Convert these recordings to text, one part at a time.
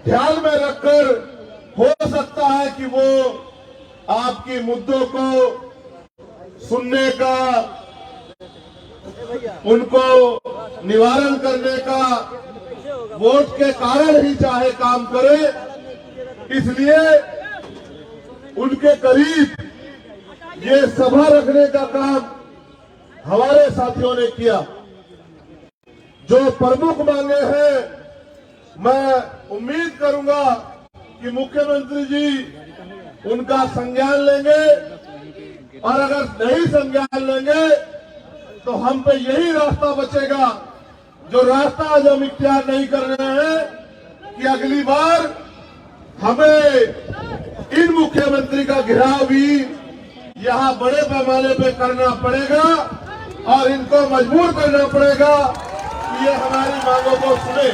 ध्यान में रखकर हो सकता है कि वो आपकी मुद्दों को सुनने का, उनको निवारण करने का वोट के कारण ही चाहे काम करे, इसलिए उनके करीब ये सभा रखने का काम हमारे साथियों ने किया। जो प्रमुख मांगे हैं, मैं उम्मीद करूंगा कि मुख्यमंत्री जी उनका संज्ञान लेंगे, और अगर नहीं संज्ञान लेंगे तो हम पे यही रास्ता बचेगा, जो रास्ता आज हम इख्तियार नहीं कर रहे हैं, कि अगली बार हमें इन मुख्यमंत्री का घेराव भी यहां बड़े पैमाने पे करना पड़ेगा और इनको मजबूर करना पड़ेगा कि ये हमारी मांगों को सुने।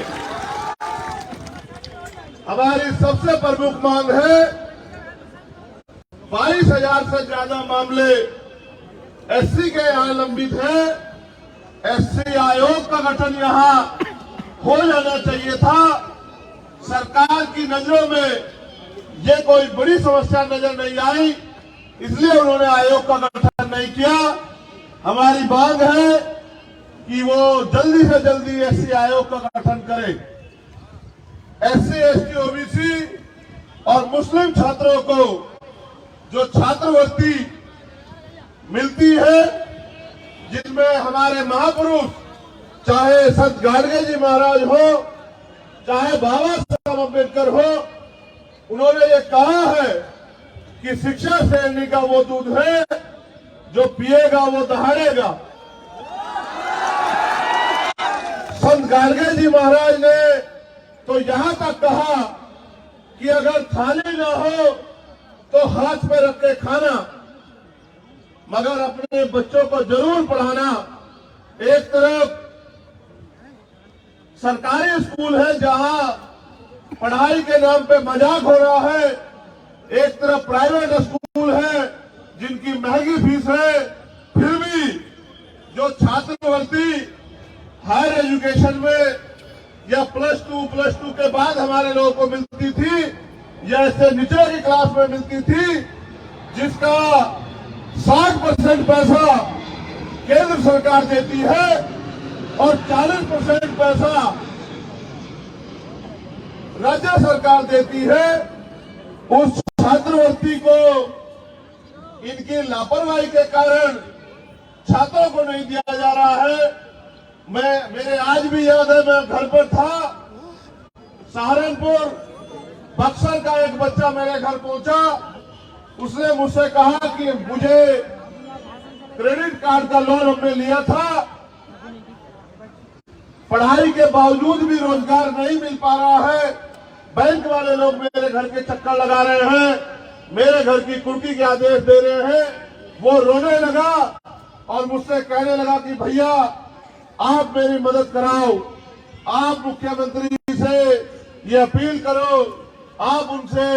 हमारी सबसे प्रमुख मांग है, 22,000 से ज्यादा मामले एससी के यहां लंबित हैं। एससी आयोग का गठन यहां हो जाना चाहिए था। सरकार की नजरों में ये कोई बड़ी समस्या नजर नहीं आई, इसलिए उन्होंने आयोग का गठन नहीं किया। हमारी मांग है कि वो जल्दी से जल्दी एससी आयोग का गठन करे। एससी, एसटी, ओबीसी और मुस्लिम छात्रों को जो छात्रवृत्ति मिलती है, जिनमें हमारे महापुरुष, चाहे संत गाडगे जी महाराज हो, चाहे बाबा साहब अम्बेडकर हो, उन्होंने ये कहा है कि शिक्षा श्रेणी का वो दूध है जो पिएगा वो दहाड़ेगा। संत गाडगे जी महाराज ने तो यहां तक कहा कि अगर थाली ना हो तो हाथ पे रख के खाना, मगर अपने बच्चों को जरूर पढ़ाना। एक तरफ सरकारी स्कूल है जहां पढ़ाई के नाम पे मजाक हो रहा है, एक तरफ प्राइवेट स्कूल है जिनकी महंगी फीस है, फिर भी जो छात्रवृत्ति हायर एजुकेशन में या प्लस टू के बाद हमारे लोगों को मिलती थी, या इससे नीचे की क्लास में मिलती थी, जिसका 60% पैसा केंद्र सरकार देती है और 40% पैसा राज्य सरकार देती है, उस छात्रवृत्ति को इनकी लापरवाही के कारण छात्रों को नहीं दिया जा रहा है। मेरे आज भी याद है, मैं घर पर था, सहारनपुर बक्सर का एक बच्चा मेरे घर पहुंचा। उसने मुझसे कहा कि मुझे क्रेडिट कार्ड का लोन हमने लिया था, पढ़ाई के बावजूद भी रोजगार नहीं मिल पा रहा है, बैंक वाले लोग मेरे घर के चक्कर लगा रहे हैं, मेरे घर की कुर्की के आदेश दे रहे हैं। वो रोने लगा और मुझसे कहने लगा कि भैया आप मेरी मदद कराओ, आप मुख्यमंत्री से ये अपील करो, आप उनसे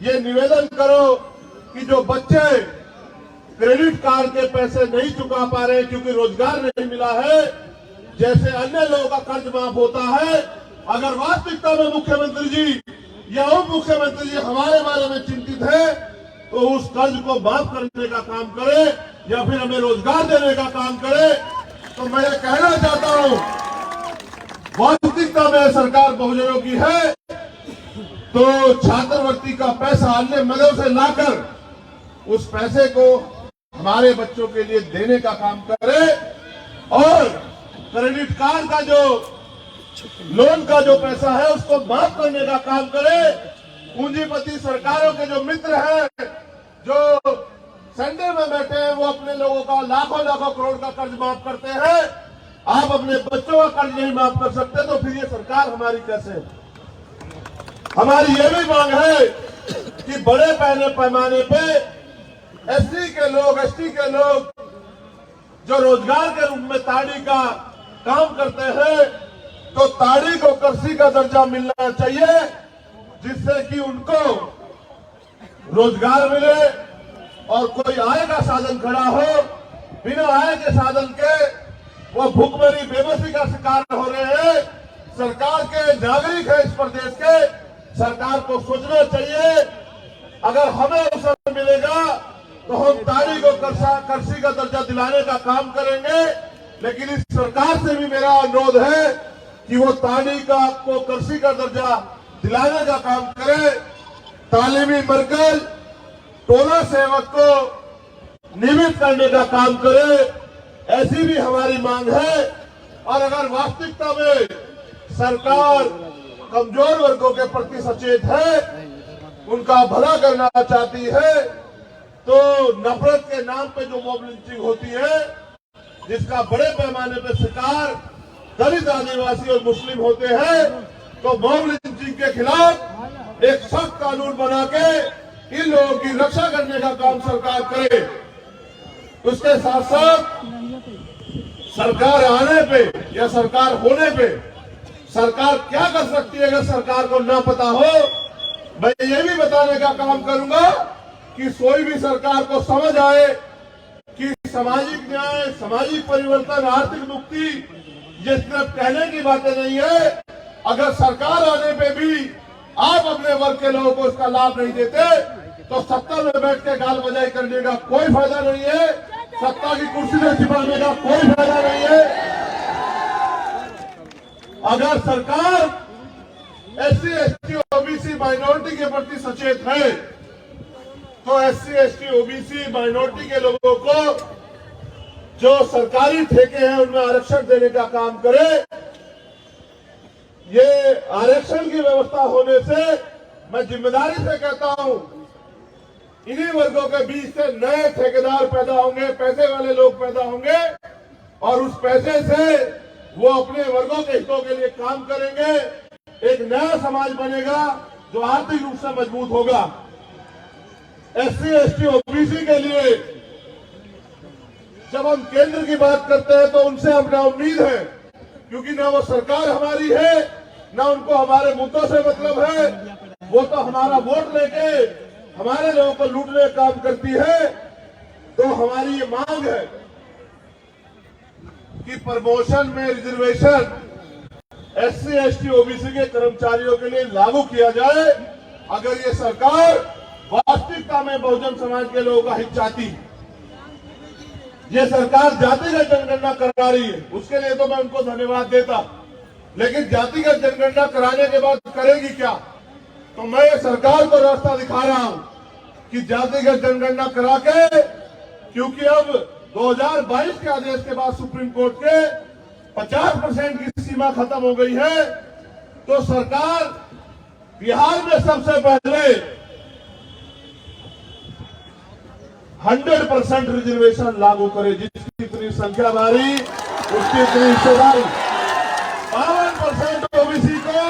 ये निवेदन करो कि जो बच्चे क्रेडिट कार्ड के पैसे नहीं चुका पा रहे क्योंकि रोजगार नहीं मिला है, जैसे अन्य लोगों का कर्ज माफ होता है, अगर वास्तविकता में मुख्यमंत्री जी या उप मुख्यमंत्री जी हमारे बारे में चिंतित है तो उस कर्ज को माफ करने का काम करे या फिर हमें रोजगार देने का काम करे। तो मैं ये कहना चाहता हूं, वास्तविकता में सरकार बहुजनों की है तो छात्रवृत्ति का पैसा अन्य मदों से लाकर उस पैसे को हमारे बच्चों के लिए देने का काम करे, और क्रेडिट कार्ड का जो लोन का जो पैसा है उसको माफ करने का काम करे। पूंजीपति सरकारों के जो मित्र हैं, जो सेंटर में बैठे हैं, वो अपने लोगों का लाखों लाखों करोड़ का कर्ज माफ करते हैं। आप अपने बच्चों का कर्ज नहीं माफ कर सकते तो फिर ये सरकार हमारी कैसे? हमारी ये भी मांग है कि बड़े पैमाने पे एससी के लोग, एसटी के लोग जो रोजगार के रूप में ताड़ी का काम करते हैं, तो ताड़ी को कृषि का दर्जा मिलना चाहिए, जिससे कि उनको रोजगार मिले और कोई आय का साधन खड़ा हो। बिना आय के साधन के वो भूखमरी बेबसी का शिकार हो रहे हैं। सरकार के नागरिक है इस प्रदेश के, सरकार को सोचना चाहिए। अगर हमें अवसर मिलेगा तो हम ताड़ी को कृषि का दर्जा दिलाने का काम करेंगे, लेकिन इस सरकार से भी मेरा अनुरोध है कि वो ताड़ी को कृषि का दर्जा दिलाने का काम करे। तालीमी मरकज टोला सेवक को नियमित करने का काम करे, ऐसी भी हमारी मांग है। और अगर वास्तविकता में सरकार कमजोर वर्गों के प्रति सचेत है, उनका भला करना चाहती है, तो नफरत के नाम पे जो मॉब लिंचिंग होती है, जिसका बड़े पैमाने पे शिकार दलित, आदिवासी और मुस्लिम होते हैं, तो मॉब लिंचिंग के खिलाफ एक सख्त कानून बना के इन लोगों की रक्षा करने का काम सरकार करे। उसके साथ साथ सरकार आने पे या सरकार होने पे सरकार क्या कर सकती है, अगर सरकार को न पता हो, मैं ये भी बताने का काम करूंगा कि कोई भी सरकार को समझ आए कि सामाजिक न्याय, सामाजिक परिवर्तन, आर्थिक मुक्ति ये सिर्फ कहने की बातें नहीं है। अगर सरकार आने पे भी आप अपने वर्ग के लोगों को इसका लाभ नहीं देते, तो सत्ता में बैठ के गाल बजाई करने का कोई फायदा नहीं है, सत्ता की कुर्सी में छिपाने का कोई फायदा नहीं है। अगर सरकार एससी, एसटी, ओबीसी, माइनॉरिटी के प्रति सचेत है, तो एससी, एसटी, ओबीसी, माइनॉरिटी के लोगों को जो सरकारी ठेके हैं उनमें आरक्षण देने का काम करे। ये आरक्षण की व्यवस्था होने से मैं जिम्मेदारी से कहता हूं, इन्हीं वर्गों के बीच से नए ठेकेदार पैदा होंगे, पैसे वाले लोग पैदा होंगे, और उस पैसे से वो अपने वर्गों के हितों के लिए काम करेंगे। एक नया समाज बनेगा जो आर्थिक रूप से मजबूत होगा। एससी, एसटी, ओबीसी के लिए जब हम केंद्र की बात करते हैं तो उनसे अपना उम्मीद है, क्योंकि ना वो सरकार हमारी है, ना उनको हमारे मुद्दों से मतलब है। वो तो हमारा वोट लेके हमारे लोगों को लूटने का काम करती है। तो हमारी ये मांग है कि प्रमोशन में रिजर्वेशन एससी, एसटी, ओबीसी के कर्मचारियों के लिए लागू किया जाए। अगर ये सरकार वास्तविकता में बहुजन समाज के लोगों का हित चाहती, ये सरकार जातिगत जनगणना करा रही है, उसके लिए तो मैं उनको धन्यवाद देता, लेकिन जातिगत जनगणना कराने के बाद करेगी क्या? तो मैं सरकार को रास्ता दिखा रहा हूं कि जातिगत जनगणना करा के, क्योंकि अब 2022 के आदेश के बाद सुप्रीम कोर्ट के 50% की सीमा खत्म हो गई है, तो सरकार बिहार में सबसे पहले 100% रिजर्वेशन लागू करे। जिसकी इतनी संख्या भारी, उसकी इतनी हिस्सेदारी। 52% ओबीसी को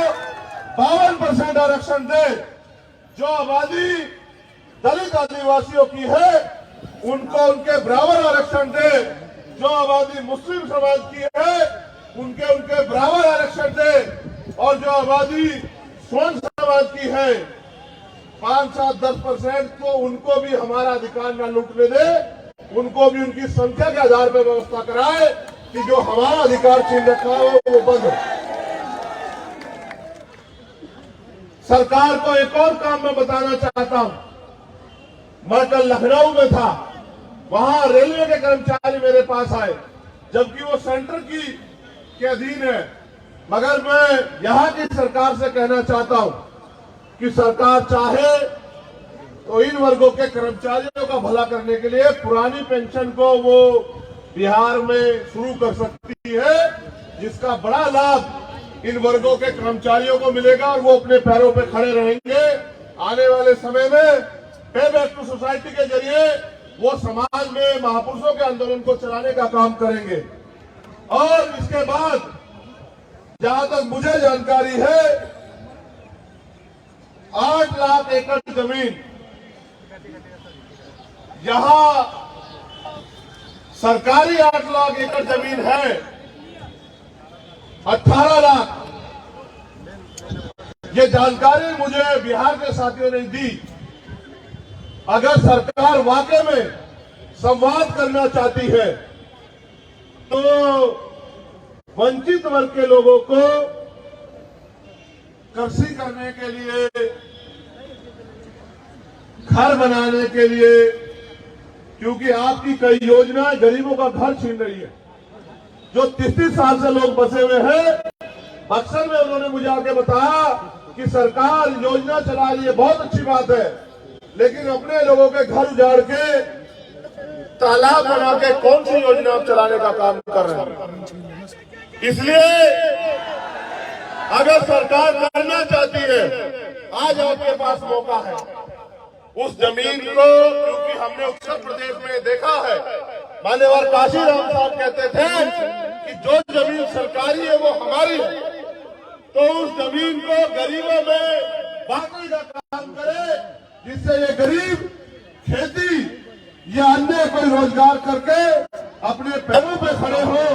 52% आरक्षण दे। जो आबादी दलित, आदिवासियों की है उनको उनके बराबर आरक्षण दे। जो आबादी मुस्लिम समाज की है उनके बराबर आरक्षण दे। और जो आबादी स्वर्ण समाज की है 5, 7, 10% को उनको भी हमारा अधिकार न लूटने दे, उनको भी उनकी संख्या के आधार पर व्यवस्था कराए कि जो हमारा अधिकार छीन रखा है वो बंद हो। सरकार को एक और काम मैं बताना चाहता हूं। मैं कल लखनऊ में था, वहां रेलवे के कर्मचारी मेरे पास आए, जबकि वो सेंटर के अधीन है। मगर मैं यहां की सरकार से कहना चाहता हूं कि सरकार चाहे तो इन वर्गों के कर्मचारियों का भला करने के लिए पुरानी पेंशन को वो बिहार में शुरू कर सकती है, जिसका बड़ा लाभ इन वर्गों के कर्मचारियों को मिलेगा और वो अपने पैरों पे खड़े रहेंगे। आने वाले समय में पे बैक टू सोसाइटी के जरिए वो समाज में महापुरुषों के आंदोलन को चलाने का काम करेंगे। और इसके बाद जहां तक मुझे जानकारी है 8 लाख एकड़ जमीन, यहां सरकारी 8 लाख एकड़ जमीन है, 18 लाख। ये जानकारी मुझे बिहार के साथियों ने दी। अगर सरकार वाकई में संवाद करना चाहती है तो वंचित वर्ग के लोगों को कृषि करने के लिए, घर बनाने के लिए, क्योंकि आपकी कई योजनाएं गरीबों का घर छीन रही है। जो 33 साल से लोग बसे हुए हैं, अक्सर में उन्होंने मुझे आके बताया कि सरकार योजना चला रही है, बहुत अच्छी बात है, लेकिन अपने लोगों के घर उजाड़ के तालाब बना के कौन सी योजना चलाने का काम कर रहे हैं। इसलिए अगर सरकार करना चाहती है, आज आपके पास मौका है। उस जमीन को, क्योंकि हमने उत्तर प्रदेश में देखा है, मान्यवर काशीराम साहब कहते थे कि जो जमीन सरकारी है वो हमारी है, तो उस जमीन को गरीबों में बांटने का काम करे, जिससे ये गरीब खेती या अन्य कोई रोजगार करके अपने पैरों पे खड़े हो।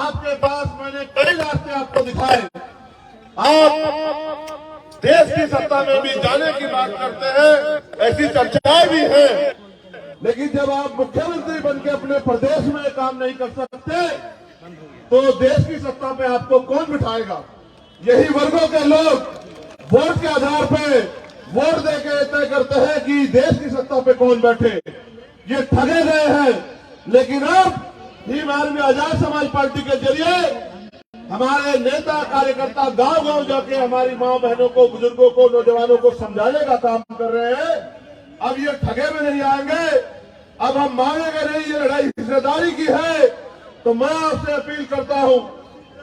आपके पास मैंने कई रास्ते आपको दिखाए। आप देश की सत्ता में भी जाने की बात करते हैं, ऐसी चर्चाएं भी हैं, लेकिन जब आप मुख्यमंत्री बनके अपने प्रदेश में काम नहीं कर सकते, तो देश की सत्ता पे आपको कौन बिठाएगा। यही वर्गों के लोग वोट के आधार पे वोट देके तय करते हैं कि देश की सत्ता पे कौन बैठे। ये ठगे गए हैं, लेकिन अब भीम आर्मी आजाद समाज पार्टी के जरिए हमारे नेता कार्यकर्ता गांव गांव जाके हमारी मां बहनों को, बुजुर्गों को, नौजवानों को समझाने का काम कर रहे हैं। अब ये ठगे में नहीं आएंगे, अब हम मांगेंगे नहीं, ये लड़ाई हिस्सेदारी की है। तो मैं आपसे अपील करता हूं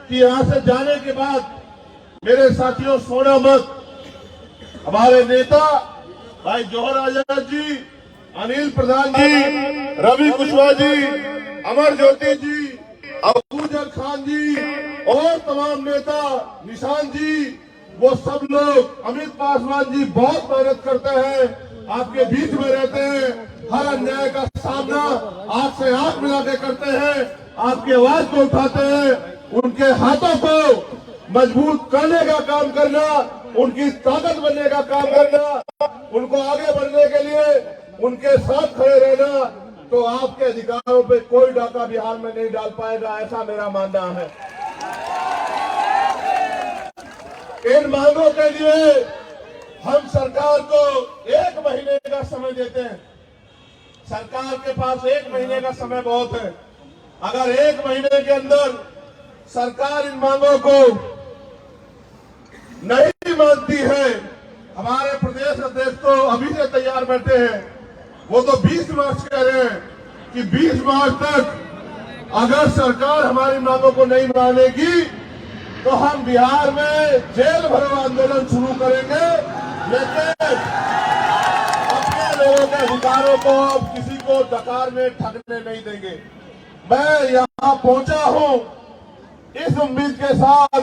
कि यहां से जाने के बाद मेरे साथियों, सोना मत। हमारे नेता भाई जौहर आजाद जी, अनिल प्रधान जी, रवि कुशवाहा जी, अमर ज्योति जी, अबूजर खान जी और तमाम नेता, निशान जी, वो सब लोग, अमित पासवान जी बहुत मेहनत करते हैं, आपके बीच में रहते हैं, हर अन्याय का सामना आंख से आंख मिला के करते हैं, आपकी आवाज को उठाते हैं। उनके हाथों को मजबूत करने का काम करना, उनकी ताकत बनने का काम करना, उनको आगे बढ़ने के लिए उनके साथ खड़े रहना, तो आपके अधिकारों पे कोई डाका बिहार में नहीं डाल पाएगा, ऐसा मेरा मानना है। इन मांगों के लिए हम सरकार को 1 महीने का समय देते हैं। सरकार के पास 1 महीने का समय बहुत है। अगर 1 महीने के अंदर सरकार इन मांगों को नहीं मानती है, हमारे प्रदेश अध्यक्ष तो अभी से तैयार बैठे हैं, वो तो 20 मार्च कह रहे हैं कि 20 मार्च तक अगर सरकार हमारी मांगों को नहीं मानेगी तो हम बिहार में जेल भरो आंदोलन शुरू करेंगे, लेकिन अपने लोगों के अधिकारों को अब किसी को डकार में ठगने नहीं देंगे। मैं यहाँ पहुंचा हूँ इस उम्मीद के साथ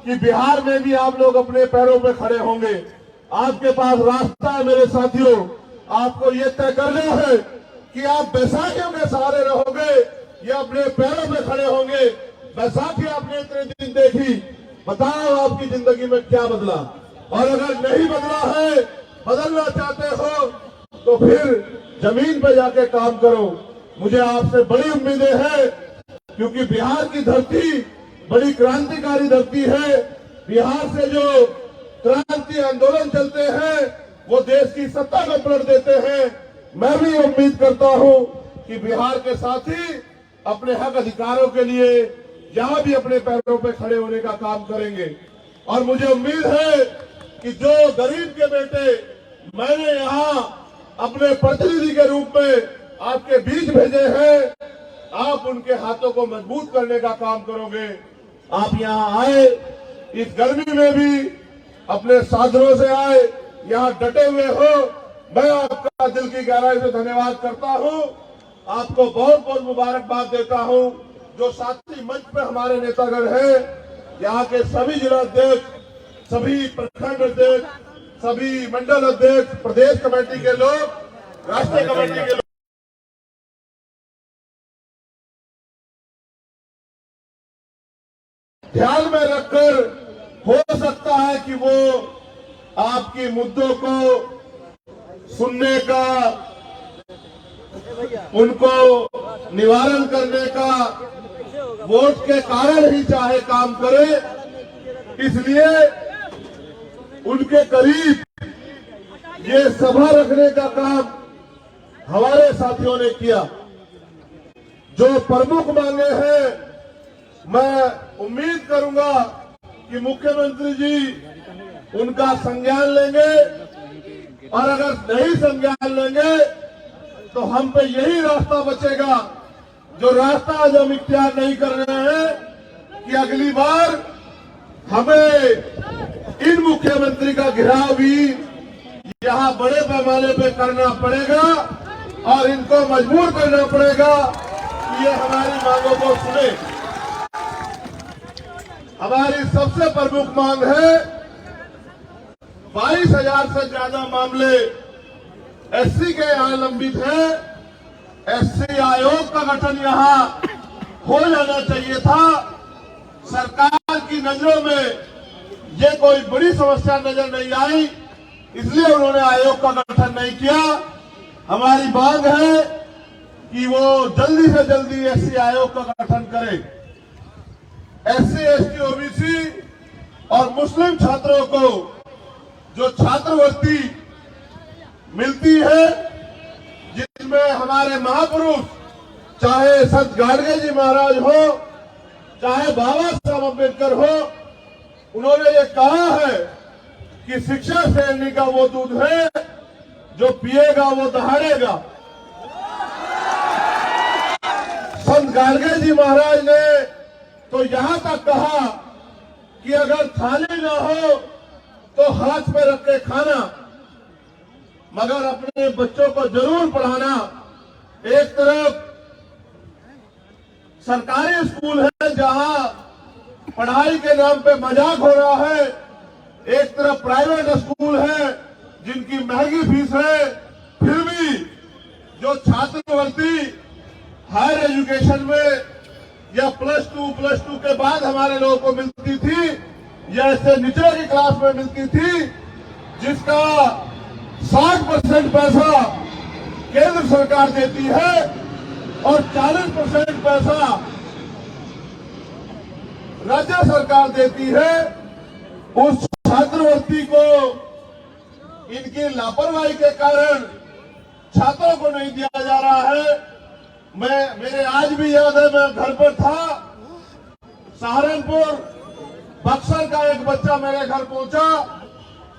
कि बिहार में भी आप लोग अपने पैरों पे खड़े होंगे। आपके पास रास्ता है मेरे साथियों, आपको ये तय करना है कि आप बैसाखियों के सहारे रहोगे या अपने पैरों पे खड़े होंगे। बैसाखी आपने इतने दिन देखी, बताओ आपकी जिंदगी में क्या बदला, और अगर नहीं बदला है, बदलना चाहते हो तो फिर जमीन पे जाके काम करो। मुझे आपसे बड़ी उम्मीदें हैं, क्योंकि बिहार की धरती बड़ी क्रांतिकारी धरती है। बिहार से जो क्रांति आंदोलन चलते हैं वो देश की सत्ता को पलट देते हैं। मैं भी उम्मीद करता हूं कि बिहार के साथी अपने हक अधिकारों के लिए यहाँ भी अपने पैरों पे खड़े होने का काम करेंगे। और मुझे उम्मीद है कि जो गरीब के बेटे मैंने यहाँ अपने प्रतिनिधि के रूप में आपके बीच भेजे हैं, आप उनके हाथों को मजबूत करने का काम करोगे। आप यहाँ आए, इस गर्मी में भी अपने साधनों से आए, यहाँ डटे हुए हो, मैं आपका दिल की गहराई से धन्यवाद करता हूँ। आपको बहुत बहुत मुबारकबाद देता हूँ। जो साथी मंच पे हमारे नेतागण हैं, यहाँ के सभी जिला अध्यक्ष, सभी प्रखंड अध्यक्ष, सभी मंडल अध्यक्ष, प्रदेश कमेटी के लोग, राष्ट्रीय कमेटी के लोग, ध्यान में रखकर हो सकता है कि वो आपके मुद्दों को सुनने का, उनको निवारण करने का वोट के कारण ही चाहे काम करे। इसलिए उनके करीब ये सभा रखने का काम हमारे साथियों ने किया। जो प्रमुख मांगे हैं, मैं उम्मीद करूंगा कि मुख्यमंत्री जी उनका संज्ञान लेंगे, और अगर नहीं संज्ञान लेंगे तो हम पे यही रास्ता बचेगा, जो रास्ता आज हम इख्तियार नहीं कर रहे हैं, कि अगली बार हमें इन मुख्यमंत्री का घेराव भी यहां बड़े पैमाने पे करना पड़ेगा और इनको मजबूर करना पड़ेगा कि ये हमारी मांगों को सुने। हमारी सबसे प्रमुख मांग है, 22,000 से ज्यादा मामले एससी के यहां लंबित हैं। एससी आयोग का गठन यहां हो जाना चाहिए था। सरकार की नजरों में ये कोई बड़ी समस्या नजर नहीं आई, इसलिए उन्होंने आयोग का गठन नहीं किया। हमारी मांग है कि वो जल्दी से जल्दी एससी आयोग का गठन करे। एससी, एसटी, ओबीसी और मुस्लिम छात्रों को जो छात्रवृत्ति मिलती है, जिसमें हमारे महापुरुष, चाहे संत गाडगे जी महाराज हो, चाहे बाबा साहब अम्बेडकर हो, उन्होंने ये कहा है कि शिक्षा श्रेणी का वो दूध है जो पिएगा वो दहाड़ेगा। संत गाडगे जी महाराज ने तो यहां तक कहा कि अगर थाली ना हो तो हाथ पे रख के खाना, मगर अपने बच्चों को जरूर पढ़ाना। एक तरफ सरकारी स्कूल है जहां पढ़ाई के नाम पे मजाक हो रहा है, एक तरफ प्राइवेट स्कूल है जिनकी महंगी फीस है, फिर भी जो छात्रवृत्ति हायर एजुकेशन में या प्लस टू के बाद हमारे लोगों को मिलती थी, या इससे निचले की क्लास में मिलती थी, जिसका 60% पैसा केंद्र सरकार देती है और 40% पैसा राज्य सरकार देती है, उस छात्रवृत्ति को इनकी लापरवाही के कारण छात्रों को नहीं दिया जा रहा है। मेरे आज भी याद है, मैं घर पर था, सहारनपुर बक्सर का एक बच्चा मेरे घर पहुंचा।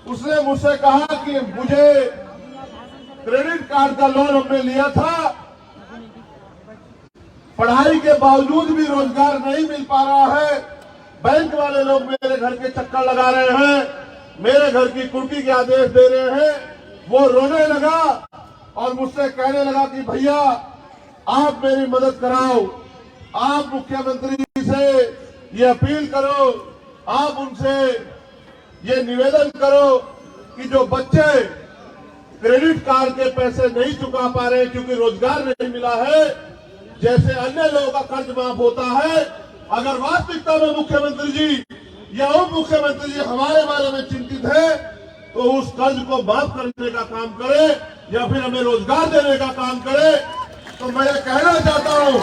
उसने मुझसे कहा कि मुझे क्रेडिट कार्ड का लोन हमने लिया था, पढ़ाई के बावजूद भी रोजगार नहीं मिल पा रहा है, बैंक वाले लोग मेरे घर के चक्कर लगा रहे हैं, मेरे घर की कुर्की के आदेश दे रहे हैं। वो रोने लगा और मुझसे कहने लगा कि भैया आप मेरी मदद कराओ, आप मुख्यमंत्री से ये अपील करो, आप उनसे ये निवेदन करो कि जो बच्चे क्रेडिट कार्ड के पैसे नहीं चुका पा रहे क्योंकि रोजगार नहीं मिला है, जैसे अन्य लोगों का कर्ज माफ होता है, अगर वास्तविकता में मुख्यमंत्री जी या उप मुख्यमंत्री जी हमारे बारे में चिंतित है तो उस कर्ज को माफ करने का काम करे या फिर हमें रोजगार देने का काम करे। तो मैं ये कहना चाहता हूं,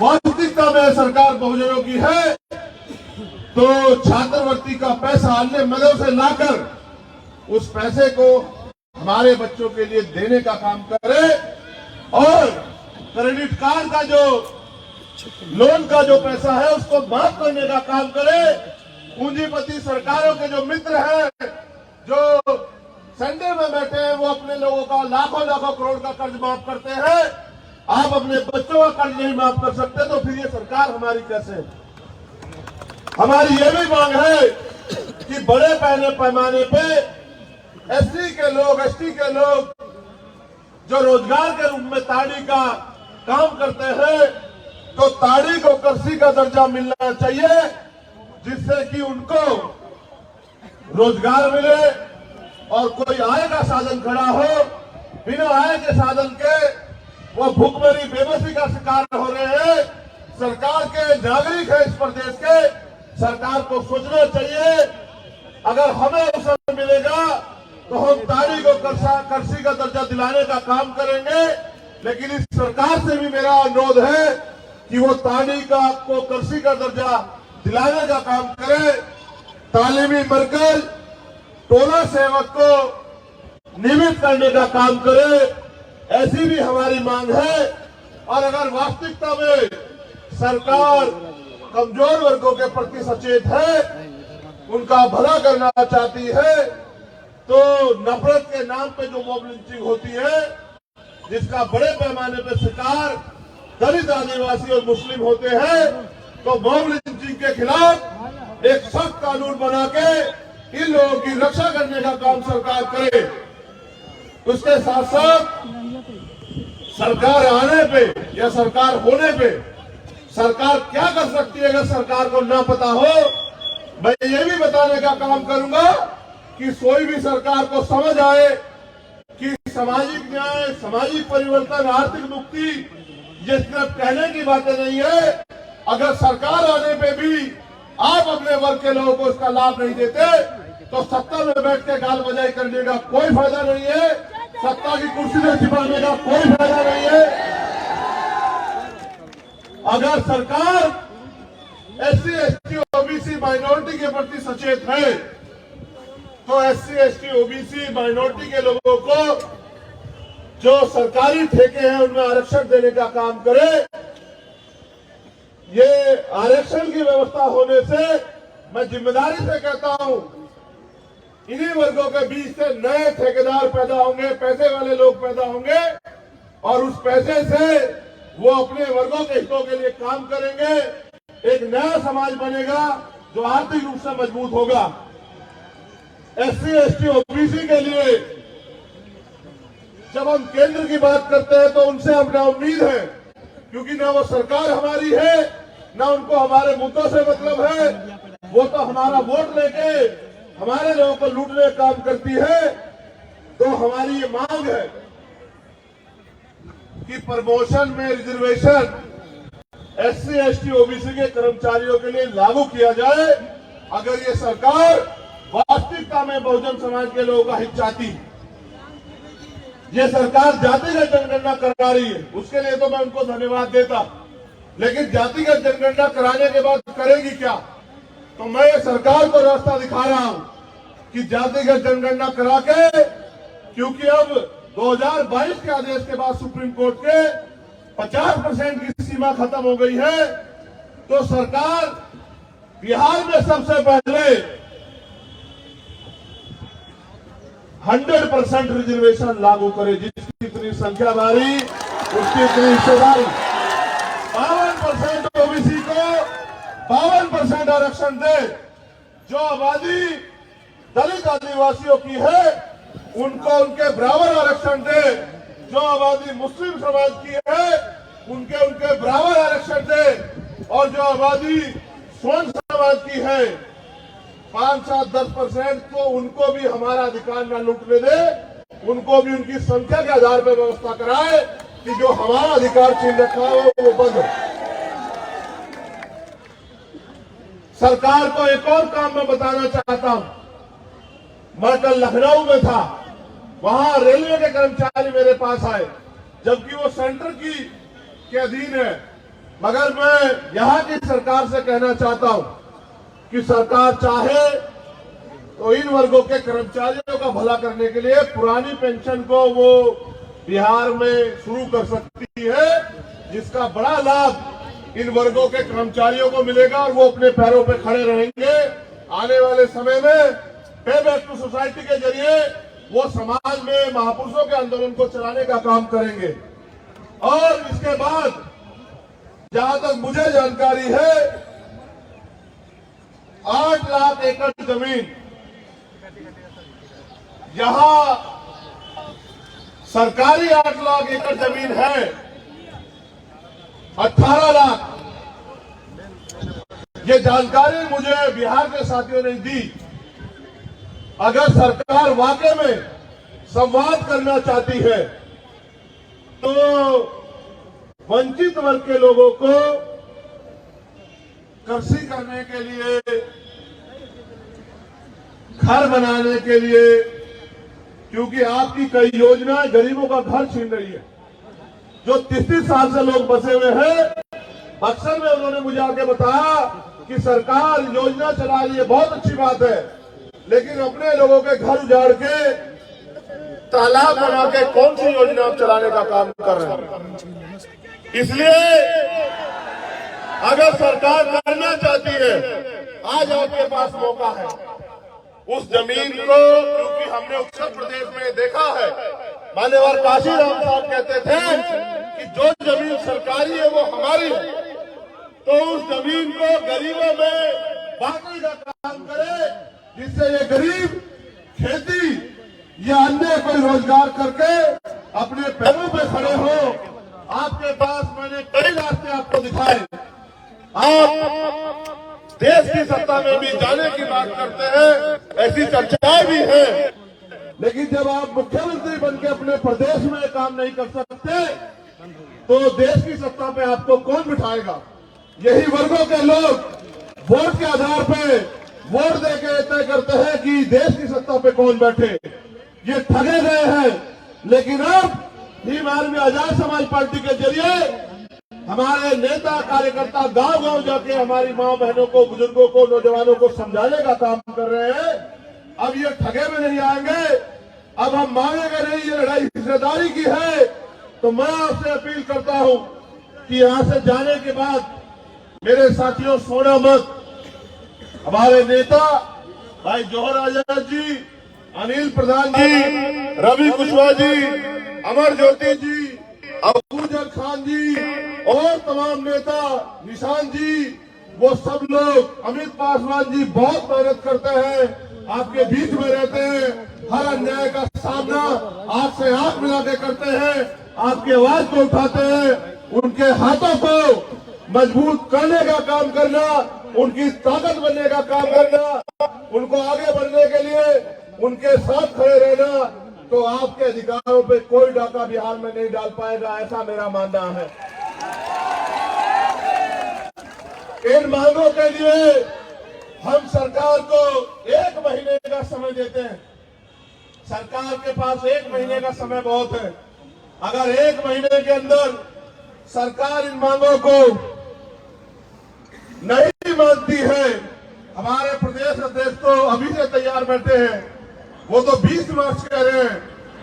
वास्तविकता में सरकार बहुजनों की है तो छात्रवृत्ति का पैसा अन्य मदों से लाकर उस पैसे को हमारे बच्चों के लिए देने का काम करे, और क्रेडिट कार्ड का जो लोन का जो पैसा है उसको माफ करने का काम करे। पूंजीपति सरकारों के जो मित्र हैं, जो सेंटर में बैठे हैं, वो अपने लोगों का लाखों लाखों करोड़ का कर्ज माफ करते हैं। आप अपने बच्चों का कर्ज नहीं माफ कर सकते तो फिर ये सरकार हमारी कैसे? हमारी ये भी मांग है कि बड़े पैमाने पे एससी के लोग, एसटी के लोग जो रोजगार के रूप में ताड़ी का काम करते हैं, तो ताड़ी को कृषि का दर्जा मिलना चाहिए, जिससे कि उनको रोजगार मिले और कोई आय का साधन खड़ा हो। बिना आय के साधन के वो भूखमरी बेबसी का शिकार हो रहे हैं। सरकार के नागरिक है इस प्रदेश के, सरकार को सोचना चाहिए, अगर हमें अवसर मिलेगा तो हम ताड़ी को कृषि का दर्जा दिलाने का काम करेंगे। लेकिन इस सरकार से भी मेरा अनुरोध है कि वो ताड़ी को कृषि का दर्जा दिलाने का काम करे। तालीमी मरकज टोला सेवक को नियमित करने का काम करे, ऐसी भी हमारी मांग है। और अगर वास्तविकता में सरकार कमजोर वर्गों के प्रति सचेत है, उनका भला करना चाहती है, तो नफरत के नाम पे जो मॉब लिंचिंग होती है, जिसका बड़े पैमाने पे शिकार दलित, आदिवासी और मुस्लिम होते हैं, तो मॉब लिंचिंग के खिलाफ एक सख्त कानून बना के इन लोगों की रक्षा करने का काम सरकार करे। उसके साथ साथ सरकार आने पे या सरकार होने पे सरकार क्या कर सकती है, अगर सरकार को ना पता हो, मैं ये भी बताने का काम करूंगा कि कोई भी सरकार को समझ आए कि सामाजिक न्याय, सामाजिक परिवर्तन, आर्थिक मुक्ति ये सिर्फ कहने की बातें नहीं है। अगर सरकार आने पे भी आप अपने वर्ग के लोगों को इसका लाभ नहीं देते, तो सत्ता में बैठ के गाल बजाई करने का कोई फायदा नहीं है, सत्ता की कुर्सी में छिपाने का कोई फायदा नहीं है। अगर सरकार SC, ST, OBC माइनॉरिटी के प्रति सचेत है, तो SC, ST, OBC माइनॉरिटी के लोगों को जो सरकारी ठेके हैं उनमें आरक्षण देने का काम करे। ये आरक्षण की व्यवस्था होने से मैं जिम्मेदारी से कहता हूं, इन्हीं वर्गों के बीच से नए ठेकेदार पैदा होंगे, पैसे वाले लोग पैदा होंगे, और उस पैसे से वो अपने वर्गों के हितों के लिए काम करेंगे। एक नया समाज बनेगा जो आर्थिक रूप से मजबूत होगा। SC, ST, OBC के लिए जब हम केंद्र की बात करते हैं तो उनसे अपना उम्मीद है, क्योंकि ना वो सरकार हमारी है, ना उनको हमारे मुद्दों से मतलब है। वो तो हमारा वोट लेके हमारे लोगों को लूटने का काम करती है। तो हमारी ये मांग है कि प्रमोशन में रिजर्वेशन SC, ST, OBC के कर्मचारियों के लिए लागू किया जाए। अगर ये सरकार वास्तविकता में बहुजन समाज के लोगों का हित चाहती, ये सरकार जातिगत जनगणना करा रही है, उसके लिए तो मैं उनको धन्यवाद देता, लेकिन जातिगत जनगणना कराने के बाद करेगी क्या? तो मैं सरकार को रास्ता दिखा रहा हूं कि जातिगत जनगणना करा के, क्योंकि अब 2022 के आदेश के बाद सुप्रीम कोर्ट के 50% की सीमा खत्म हो गई है, तो सरकार बिहार में सबसे पहले 100% रिजर्वेशन लागू करे। जिसकी इतनी संख्या भारी, उसकी इतनी हिस्सेदारी। 52% OBC को 52% आरक्षण दे। जो आबादी दलित, आदिवासियों की है, उनको उनके बराबर आरक्षण दे। जो आबादी मुस्लिम समाज की है, उनके बराबर आरक्षण दे। और जो आबादी स्वर्ण समाज की है, 5, 7, 10% को उनको भी हमारा अधिकार न लूटने दे, उनको भी उनकी संख्या के आधार पर व्यवस्था कराए कि जो हमारा अधिकार छीन रखा हो वो बंद हो। सरकार को एक और काम मैं बताना चाहता हूं। मैं कल लखनऊ में था, वहां रेलवे के कर्मचारी मेरे पास आए, जबकि वो सेंटर के अधीन है। मगर मैं यहां की सरकार से कहना चाहता हूं कि सरकार चाहे तो इन वर्गों के कर्मचारियों का भला करने के लिए पुरानी पेंशन को वो बिहार में शुरू कर सकती है, जिसका बड़ा लाभ इन वर्गों के कर्मचारियों को मिलेगा और वो अपने पैरों पे खड़े रहेंगे। आने वाले समय में पे बैक टू सोसाइटी के जरिए वो समाज में महापुरुषों के आंदोलन को चलाने का काम करेंगे। और इसके बाद जहां तक मुझे जानकारी है, 8 लाख एकड़ जमीन यहां सरकारी 8 लाख एकड़ जमीन है, 18 लाख। ये जानकारी मुझे बिहार के साथियों ने दी। अगर सरकार वाकई में संवाद करना चाहती है तो वंचित वर्ग के लोगों को कृषि करने के लिए, घर बनाने के लिए, क्योंकि आपकी कई योजनाएं गरीबों का घर छीन रही है। जो 30 साल से लोग बसे हुए हैं, बक्सर में उन्होंने मुझे आके बताया कि सरकार योजना चला रही है, बहुत अच्छी बात है, लेकिन अपने लोगों के घर उजाड़ के तालाब बना के कौन सी योजना आप चलाने का काम कर रहे हैं। इसलिए अगर सरकार करना चाहती है, आज आपके पास मौका है। उस जमीन को, क्योंकि हमने उत्तर प्रदेश में देखा है, मान्यवर काशीराम साहब कहते थे कि जो जमीन सरकारी है वो हमारी है, तो उस जमीन को गरीबों में बांटने का काम करे, जिससे ये गरीब खेती या अन्य कोई रोजगार करके अपने पैरों पे खड़े हो। आपके पास मैंने कई रास्ते आपको दिखाए। आप देश की सत्ता में भी जाने की बात करते हैं, ऐसी चर्चाएं भी हैं, लेकिन जब आप मुख्यमंत्री बनके अपने प्रदेश में काम नहीं कर सकते तो देश की सत्ता पे आपको कौन बिठाएगा। यही वर्गों के लोग वोट के आधार पे वोट देके तय करते हैं कि देश की सत्ता पे कौन बैठे। ये ठगे गए हैं, लेकिन अब भीम आर्मी आजाद समाज पार्टी के जरिए हमारे नेता कार्यकर्ता गांव गांव जाके हमारी मां बहनों को, बुजुर्गों को, नौजवानों को समझाने का काम कर रहे हैं। अब ये ठगे में नहीं आएंगे, अब हम मांगेंगे नहीं। ये लड़ाई हिस्सेदारी की है। तो मैं आपसे अपील करता हूं कि यहां से जाने के बाद मेरे साथियों सोना मत। हमारे नेता भाई जौहर आजाद जी, अनिल प्रधान जी, रवि कुशवाहा जी, अमर ज्योति जी, अबूजर खान जी और तमाम नेता, निशान जी, वो सब लोग, अमित पासवान जी बहुत मेहनत करते हैं, आपके बीच में रहते हैं, हर अन्याय का सामना आंख से आंख मिला के करते हैं, आपकी आवाज को उठाते हैं। उनके हाथों को मजबूत करने का काम करना, उनकी ताकत बनने का काम करना, उनको आगे बढ़ने के लिए उनके साथ खड़े रहना, तो आपके अधिकारों पे कोई डाका बिहार में नहीं डाल पाएगा, ऐसा मेरा मानना है। इन मांगों के लिए हम सरकार को 1 महीने का समय देते हैं। सरकार के पास 1 महीने का समय बहुत है। अगर 1 महीने के अंदर सरकार इन मांगों को नहीं मानती है, हमारे प्रदेश अध्यक्ष तो अभी से तैयार बैठे हैं, वो तो 20 मार्च कह रहे हैं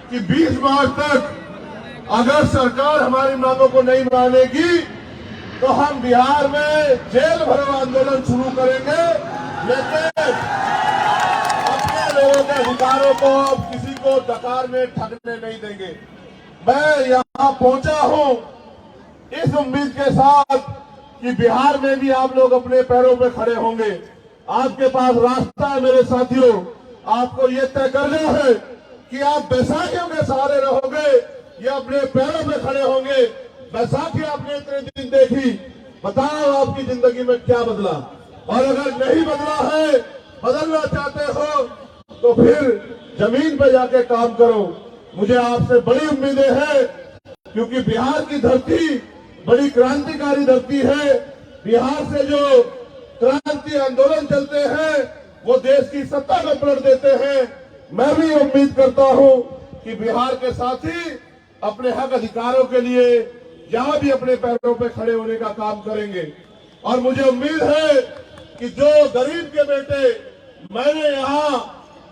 कि 20 मार्च तक अगर सरकार हमारी मांगों को नहीं मानेगी तो हम बिहार में जेल भरो आंदोलन शुरू करेंगे, लेकिन अपने लोगों के अधिकारों को अब किसी को डकार में ठगने नहीं देंगे। मैं यहाँ पहुंचा हूँ इस उम्मीद के साथ कि बिहार में भी आप लोग अपने पैरों पे खड़े होंगे। आपके पास रास्ता है मेरे साथियों। आपको ये तय करना है कि आप बैसाखियों के सहारे रहोगे या अपने पैरों पे खड़े होंगे। बैसाखी आपने इतने दिन देखी, बताओ आपकी जिंदगी में क्या बदला, और अगर नहीं बदला है, बदलना चाहते हो तो फिर जमीन पे जाके काम करो। मुझे आपसे बड़ी उम्मीदें हैं, क्योंकि बिहार की धरती बड़ी क्रांतिकारी धरती है। बिहार से जो क्रांति आंदोलन चलते हैं वो देश की सत्ता को पलट देते हैं। मैं भी उम्मीद करता हूं कि बिहार के साथी अपने हक अधिकारों के लिए यहाँ भी अपने पैरों पे खड़े होने का काम करेंगे। और मुझे उम्मीद है कि जो गरीब के बेटे मैंने यहाँ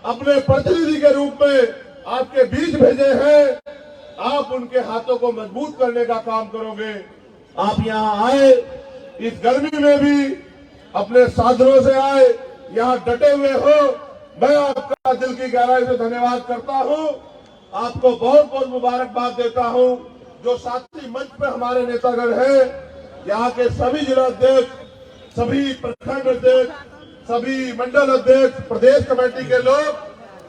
अपने प्रतिनिधि के रूप में आपके बीच भेजे हैं, आप उनके हाथों को मजबूत करने का काम करोगे। आप यहाँ आए, इस गर्मी में भी अपने साधनों से आए, यहाँ डटे हुए हो, मैं आपका दिल की गहराई से धन्यवाद करता हूँ। आपको बहुत बहुत मुबारकबाद देता हूँ। जो साथी मंच पे हमारे नेतागण हैं, यहाँ के सभी जिला अध्यक्ष, सभी प्रखंड अध्यक्ष, सभी मंडल अध्यक्ष, प्रदेश कमेटी के लोग,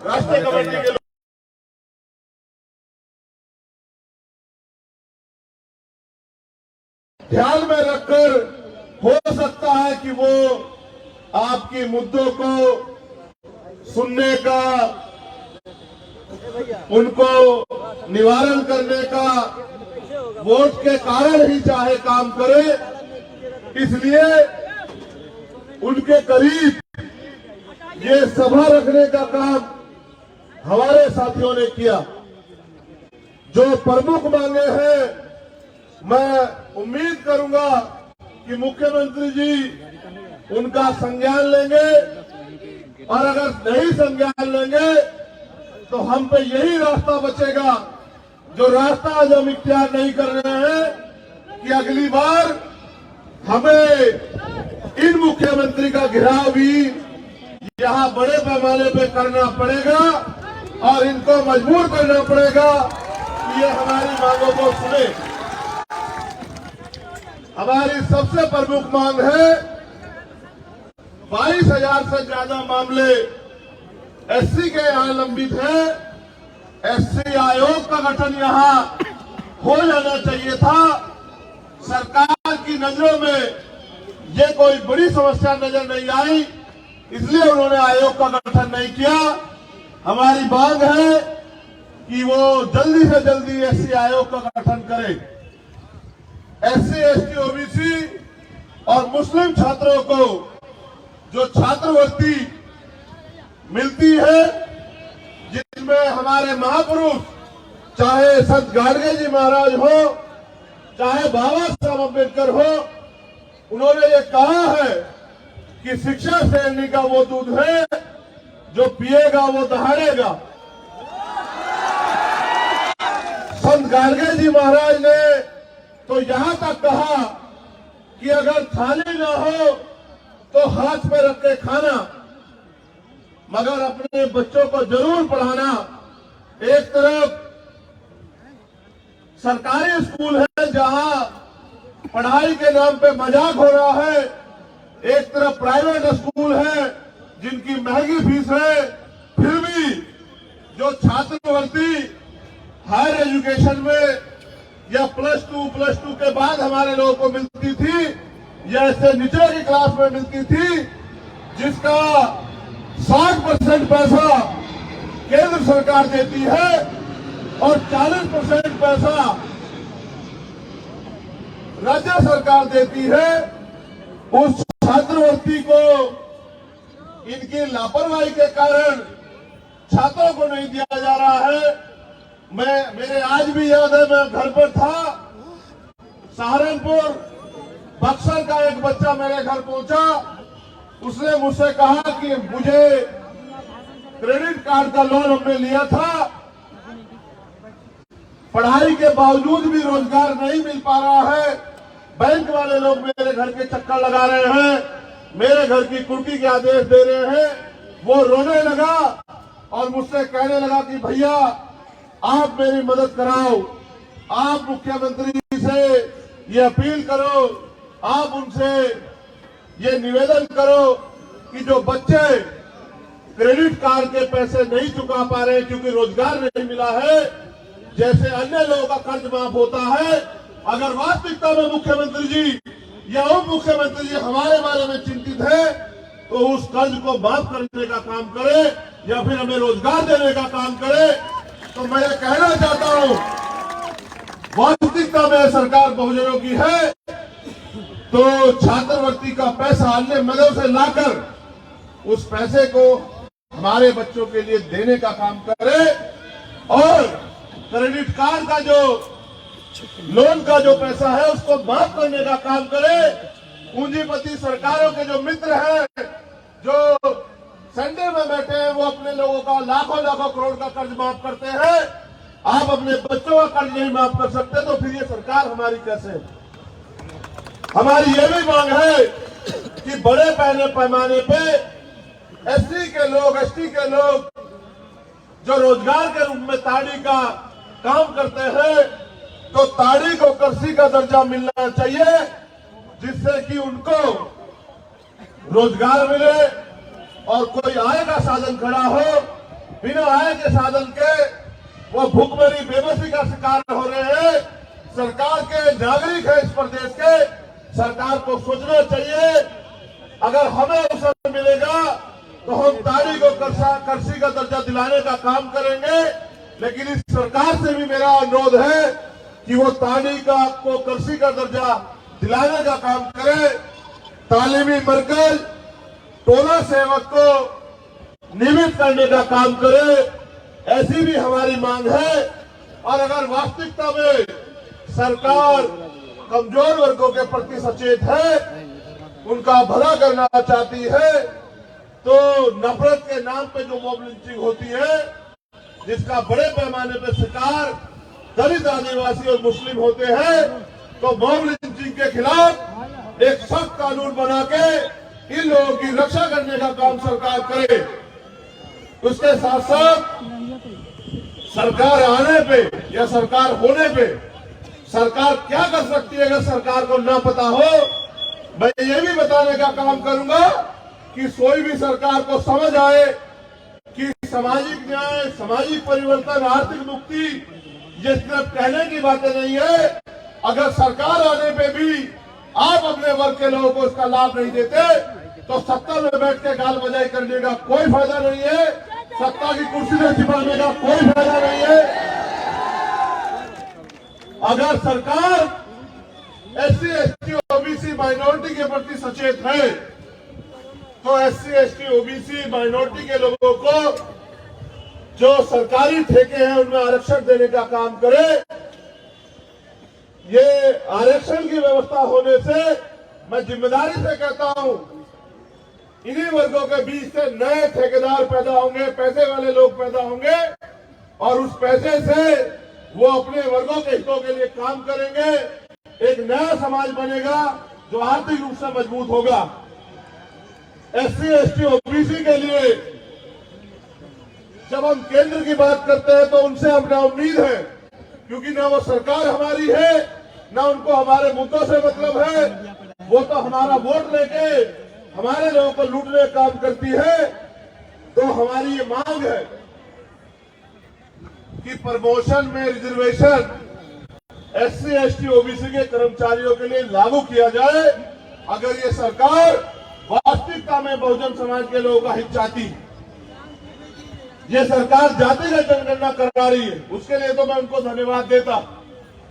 राष्ट्रीय कमेटी के लोग, ध्यान में रखकर हो सकता है कि वो आपकी मुद्दों को सुनने का, उनको निवारण करने का वोट के कारण ही चाहे काम करे, इसलिए उनके करीब ये सभा रखने का काम हमारे साथियों ने किया। जो प्रमुख मांगे हैं, मैं उम्मीद करूंगा कि मुख्यमंत्री जी उनका संज्ञान लेंगे और अगर नहीं संज्ञान लेंगे तो हम पे यही रास्ता बचेगा, जो रास्ता आज हम इख्तियार नहीं कर रहे हैं कि अगली बार हमें इन मुख्यमंत्री का घेराव भी यहाँ बड़े पैमाने पे करना पड़ेगा और इनको मजबूर करना पड़ेगा कि ये हमारी मांगों को सुने। हमारी सबसे प्रमुख मांग है 22,000 से ज्यादा मामले एससी के यहाँ लंबित हैं। एससी आयोग का गठन यहाँ हो जाना चाहिए था। सरकार की नजरों में ये कोई बड़ी समस्या नजर नहीं आई, इसलिए उन्होंने आयोग का गठन नहीं किया। हमारी मांग है कि वो जल्दी से जल्दी एससी आयोग का गठन करे। एससी, एसटी, ओबीसी और मुस्लिम छात्रों को जो छात्रवृत्ति मिलती है, जिसमें हमारे महापुरुष चाहे संत गाडगे जी महाराज हो, चाहे बाबा साहब अम्बेडकर हो, उन्होंने ये कहा है कि शिक्षा श्रेणी का वो दूध है जो पिएगा वो दहाड़ेगा। संत गाडगे जी महाराज ने तो यहां तक कहा कि अगर थाली ना हो तो हाथ में रख के खाना, मगर अपने बच्चों को जरूर पढ़ाना। एक तरफ सरकारी स्कूल है जहां पढ़ाई के नाम पे मजाक हो रहा है, एक तरफ प्राइवेट स्कूल है जिनकी महंगी फीस है, फिर भी जो छात्रवृत्ति हायर एजुकेशन में या प्लस टू के बाद हमारे लोगों को मिलती थी या इससे नीचे की क्लास में मिलती थी, जिसका 60% पैसा केंद्र सरकार देती है और 40% पैसा राज्य सरकार देती है, उस छात्रवृत्ति को इनकी लापरवाही के कारण छात्रों को नहीं दिया जा रहा है। मेरे आज भी याद है, मैं घर पर था, सहारनपुर बक्सर का एक बच्चा मेरे घर पहुंचा। उसने मुझसे कहा कि मुझे क्रेडिट कार्ड का लोन हमने लिया था, पढ़ाई के बावजूद भी रोजगार नहीं मिल पा रहा है, बैंक वाले लोग मेरे घर के चक्कर लगा रहे हैं, मेरे घर की कुर्की के आदेश दे रहे हैं। वो रोने लगा और मुझसे कहने लगा कि भैया आप मेरी मदद कराओ, आप मुख्यमंत्री से ये अपील करो, आप उनसे ये निवेदन करो कि जो बच्चे क्रेडिट कार्ड के पैसे नहीं चुका पा रहे क्योंकि रोजगार नहीं मिला है, जैसे अन्य लोगों का कर्ज माफ होता है, अगर वास्तविकता में मुख्यमंत्री जी या उप मुख्यमंत्री जी हमारे बारे में चिंतित है तो उस कर्ज को माफ करने का काम करे या फिर हमें रोजगार देने का काम करे। तो मैं ये कहना चाहता हूं, वास्तविकता में सरकार बहुजनों की है तो छात्रवृत्ति का पैसा अन्य मदों से लाकर उस पैसे को हमारे बच्चों के लिए देने का काम करे और क्रेडिट कार्ड का जो लोन का जो पैसा है उसको माफ करने का काम करे। पूंजीपति सरकारों के जो मित्र हैं, जो सेंटर में बैठे हैं, वो अपने लोगों का लाखों लाखों करोड़ का कर्ज माफ करते हैं। आप अपने बच्चों का कर्ज नहीं माफ कर सकते तो फिर ये सरकार हमारी कैसे? हमारी ये भी मांग है कि बड़े पैमाने पे एससी के लोग, एसटी के लोग जो रोजगार के रूप में ताड़ी का काम करते हैं, तो ताड़ी को कृषि का दर्जा मिलना चाहिए, जिससे कि उनको रोजगार मिले और कोई आय का साधन खड़ा हो। बिना आय के साधन के वो भूखमरी बेबसी का शिकार हो रहे हैं। सरकार के नागरिक है इस प्रदेश के, सरकार को सोचना चाहिए, अगर हमें अवसर मिलेगा तो हम ताड़ी को कृषि का दर्जा दिलाने का काम करेंगे। लेकिन इस सरकार से भी मेरा अनुरोध है कि वो ताड़ी को कृषि का दर्जा दिलाने का काम करे। तालीमी मरकज टोला सेवक को नियमित करने का काम करे, ऐसी भी हमारी मांग है। और अगर वास्तविकता में सरकार कमजोर वर्गों के प्रति सचेत है, उनका भला करना चाहती है, तो नफरत के नाम पे जो मॉब लिंचिंग होती है, जिसका बड़े पैमाने पे शिकार दलित, आदिवासी और मुस्लिम होते हैं, तो मॉब लिंचिंग के खिलाफ एक सख्त कानून बना के इन लोगों की रक्षा करने का काम सरकार करे। उसके साथ साथ सरकार आने पे या सरकार होने पे सरकार क्या कर सकती है, अगर सरकार को ना पता हो, मैं ये भी बताने का काम करूंगा कि कोई भी सरकार को समझ आए कि सामाजिक न्याय, सामाजिक परिवर्तन, आर्थिक मुक्ति ये सिर्फ कहने की बातें नहीं है। अगर सरकार आने पे भी आप अपने वर्ग के लोगों को इसका लाभ नहीं देते तो सत्ता में बैठ के गाल बजाई करने का कोई फायदा नहीं है, सत्ता की कुर्सी से छिपाने का कोई फायदा नहीं है। अगर सरकार SC, ST, OBC माइनॉरिटी के प्रति सचेत है तो SC, ST, OBC माइनॉरिटी के लोगों को जो सरकारी ठेके हैं उनमें आरक्षण देने का काम करे। ये आरक्षण की व्यवस्था होने से मैं जिम्मेदारी से कहता हूं, इन्हीं वर्गों के बीच से नए ठेकेदार पैदा होंगे, पैसे वाले लोग पैदा होंगे और उस पैसे से वो अपने वर्गों के हितों के लिए काम करेंगे। एक नया समाज बनेगा जो आर्थिक रूप से मजबूत होगा। SC, ST, OBC के लिए जब हम केंद्र की बात करते हैं तो उनसे अपना उम्मीद है, क्योंकि ना वो सरकार हमारी है, ना उनको हमारे मुद्दों से मतलब है। वो तो हमारा वोट लेके हमारे लोगों को लूटने का काम करती है। तो हमारी ये मांग है कि प्रमोशन में रिजर्वेशन SC, ST, OBC के कर्मचारियों के लिए लागू किया जाए। अगर ये सरकार वास्तविकता में बहुजन समाज के लोगों का हित चाहती, ये सरकार जातिगत जनगणना करा रही है, उसके लिए तो मैं उनको धन्यवाद देता,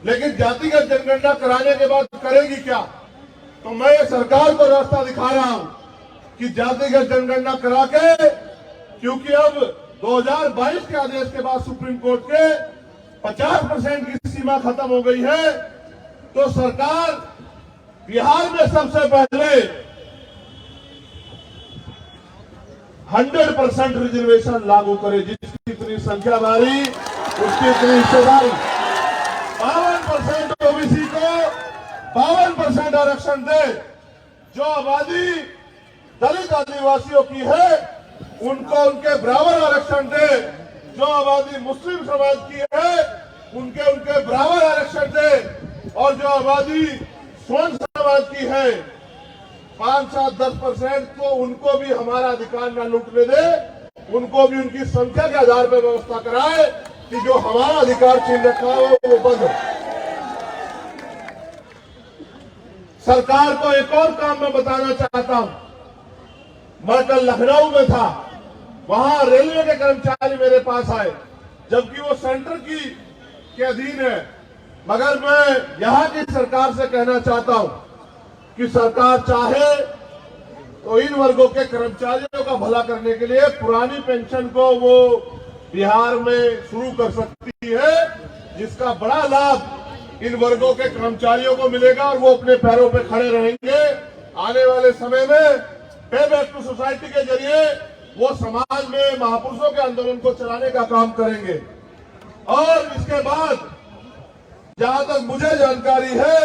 लेकिन जातिगत जनगणना कराने के बाद करेगी क्या? तो मैं सरकार को रास्ता दिखा रहा हूं कि जातिगत जनगणना करा के, क्योंकि अब 2022 के आदेश के बाद सुप्रीम कोर्ट के 50% की सीमा खत्म हो गई है, तो सरकार बिहार में सबसे पहले 100% रिजर्वेशन लागू करे। जिसकी इतनी संख्या भारी उसकी इतनी हिस्सेदारी। 52% OBC को 52% आरक्षण दे। जो आबादी दलित, आदिवासियों की है उनको उनके बराबर आरक्षण दे। जो आबादी मुस्लिम समाज की है उनके बराबर आरक्षण दे। और जो आबादी स्वर्ण समाज की है 5, 7, 10% तो उनको भी हमारा अधिकार न लूटने दे, उनको भी उनकी संख्या के आधार पर व्यवस्था कराए कि जो हमारा अधिकार छीन रखा है वो बंद हो। सरकार को एक और काम मैं बताना चाहता हूं। मैं कल लखनऊ में था, वहां रेलवे के कर्मचारी मेरे पास आए, जबकि वो सेंटर के अधीन है। मगर मैं यहां की सरकार से कहना चाहता हूं कि सरकार चाहे तो इन वर्गों के कर्मचारियों का भला करने के लिए पुरानी पेंशन को वो बिहार में शुरू कर सकती है, जिसका बड़ा लाभ इन वर्गों के कर्मचारियों को मिलेगा और वो अपने पैरों पे खड़े रहेंगे। आने वाले समय में पे बैक टू सोसाइटी के जरिए वो समाज में महापुरुषों के आंदोलन को चलाने का काम करेंगे। और इसके बाद जहां तक मुझे जानकारी है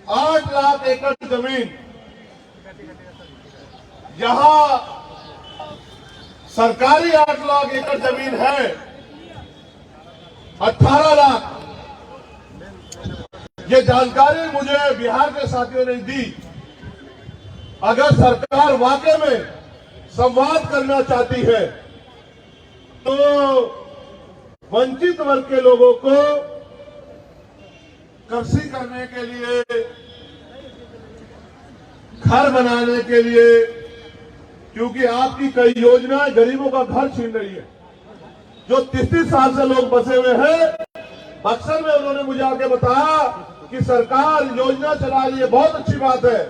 8 लाख एकड़ जमीन, यहां सरकारी 8 लाख एकड़ जमीन है, 18 लाख, ये जानकारी मुझे बिहार के साथियों ने दी। अगर सरकार वाकई में संवाद करना चाहती है तो वंचित वर्ग के लोगों को कृषि करने के लिए, घर बनाने के लिए, क्योंकि आपकी कई योजनाएं गरीबों का घर छीन रही है। जो 33 साल से लोग बसे हुए हैं, बक्सर में उन्होंने मुझे आके बताया कि सरकार योजना चला रही है, बहुत अच्छी बात है,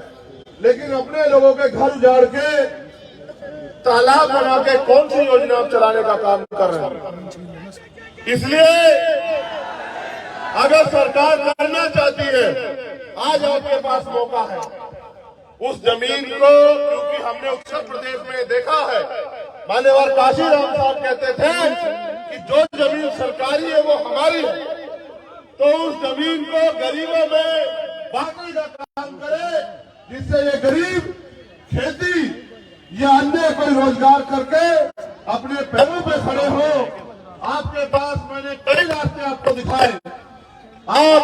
लेकिन अपने लोगों के घर उजाड़ के तालाब बना के कौन सी योजना आप चलाने का काम कर रहे हैं? इसलिए अगर सरकार करना चाहती है, आज आपके पास मौका है। उस जमीन को, क्योंकि हमने उत्तर प्रदेश में देखा है। मान्यवर काशीराम साहब कहते थे कि जो जमीन सरकारी है वो हमारी है, तो उस जमीन को गरीबों में बांटने का काम करे, जिससे ये गरीब खेती या अन्य कोई रोजगार करके अपने पैरों पे खड़े हो। आपके पास मैंने कई रास्ते आपको दिखाए। आप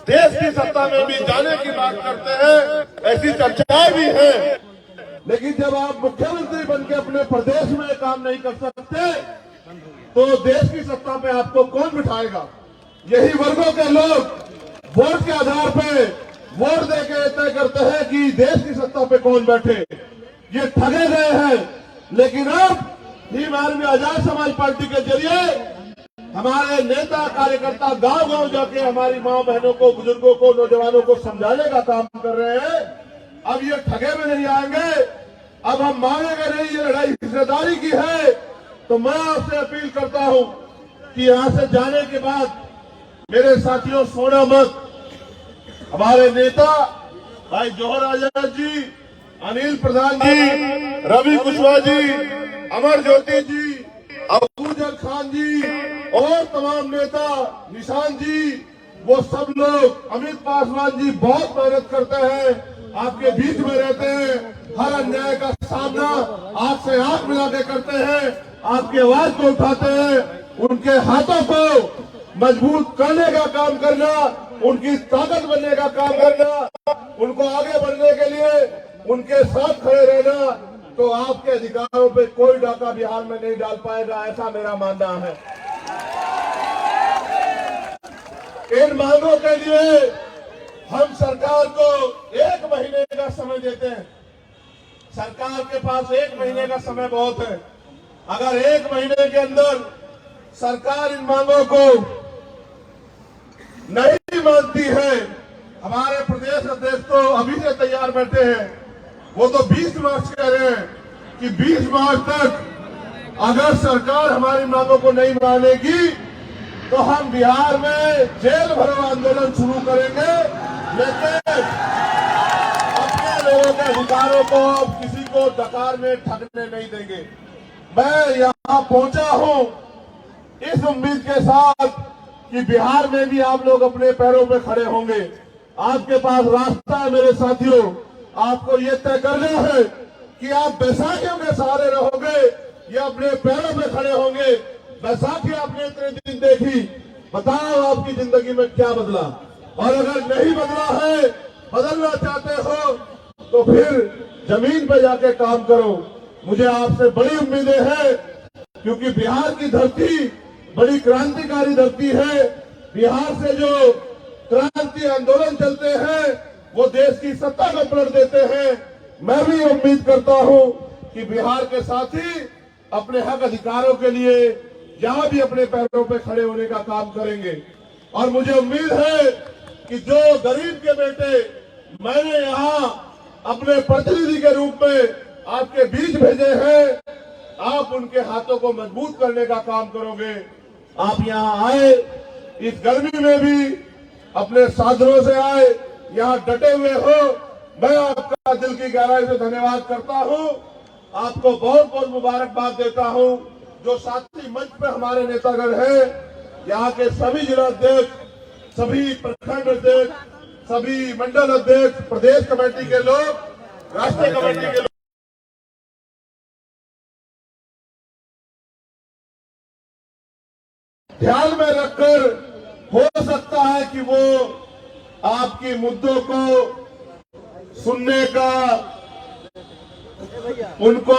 देश की सत्ता में भी जाने की बात करते हैं, ऐसी चर्चाएं भी हैं, लेकिन जब आप मुख्यमंत्री बनकर अपने प्रदेश में काम नहीं कर सकते तो देश की सत्ता पे आपको कौन बिठाएगा? यही वर्गों के लोग वोट के आधार पे वोट देके तय करते हैं कि देश की सत्ता पे कौन बैठे। ये ठगे गए हैं, लेकिन अब भीम आर्मी आजाद समाज पार्टी के जरिए हमारे नेता कार्यकर्ता गांव गांव जाके हमारी मां बहनों को, बुजुर्गों को, नौजवानों को समझाने का काम कर रहे हैं। अब ये ठगे में नहीं आएंगे, अब हम मानेंगे नहीं। ये लड़ाई हिस्सेदारी की है। तो मैं आपसे अपील करता हूं कि यहां से जाने के बाद मेरे साथियों सोना मत। हमारे नेता भाई जौहर आजाद जी, अनिल प्रधान जी, रवि कुशवाहा जी, अमर ज्योति जी, अबूजर खान जी और तमाम नेता, निशान जी, वो सब लोग, अमित पासवान जी बहुत मेहनत करते हैं, आपके बीच में रहते हैं, हर अन्याय का सामना आंख से आंख मिला के करते हैं, आपकी आवाज को उठाते हैं। उनके हाथों को मजबूत करने का काम करना, उनकी ताकत बनने का काम करना, उनको आगे बढ़ने के लिए उनके साथ खड़े रहना, तो आपके अधिकारों पे कोई डाका बिहार में नहीं डाल पाएगा, ऐसा मेरा मानना है। इन मांगों के लिए हम सरकार को 1 महीने का समय देते हैं। सरकार के पास 1 महीने का समय बहुत है। अगर 1 महीने के अंदर सरकार इन मांगों को नहीं मानती है, हमारे प्रदेश अध्यक्ष तो अभी से तैयार बैठे हैं, वो तो 20 मार्च कह रहे हैं कि 20 मार्च तक अगर सरकार हमारी मांगों को नहीं मानेगी तो हम बिहार में जेल भरो आंदोलन शुरू करेंगे, लेकिन अपने लोगों के अधिकारों को अब किसी को डकार में ठगने नहीं देंगे। मैं यहाँ पहुंचा हूँ इस उम्मीद के साथ कि बिहार में भी आप लोग अपने पैरों पे खड़े होंगे। आपके पास रास्ता है मेरे साथियों। आपको ये तय करना है कि आप बैसाखियों के सहारे रहोगे या अपने पैरों पे खड़े होंगे। बैसाखी आपने इतने दिन देखी, बताओ आपकी जिंदगी में क्या बदला? और अगर नहीं बदला है, बदलना चाहते हो तो फिर जमीन पे जाके काम करो। मुझे आपसे बड़ी उम्मीदें हैं, क्योंकि बिहार की धरती बड़ी क्रांतिकारी धरती है। बिहार से जो क्रांति आंदोलन चलते हैं वो देश की सत्ता को पलट देते हैं। मैं भी उम्मीद करता हूं कि बिहार के साथी अपने हक अधिकारों के लिए यहाँ भी अपने पैरों पे खड़े होने का काम करेंगे। और मुझे उम्मीद है कि जो गरीब के बेटे मैंने यहाँ अपने प्रतिनिधि के रूप में आपके बीच भेजे हैं, आप उनके हाथों को मजबूत करने का काम करोगे। आप यहाँ आए, इस गर्मी में भी अपने साधनों से आए, यहाँ डटे हुए हो। मैं आपका दिल की गहराई से धन्यवाद करता हूँ। आपको बहुत बहुत मुबारकबाद देता हूँ। जो साथी मंच पे हमारे नेतागण हैं, यहाँ के सभी जिला अध्यक्ष, सभी प्रखंड अध्यक्ष, सभी मंडल अध्यक्ष, प्रदेश कमेटी के लोग, राष्ट्रीय कमेटी के लोग, ध्यान में रखकर हो सकता है कि वो आपकी मुद्दों को सुनने का, उनको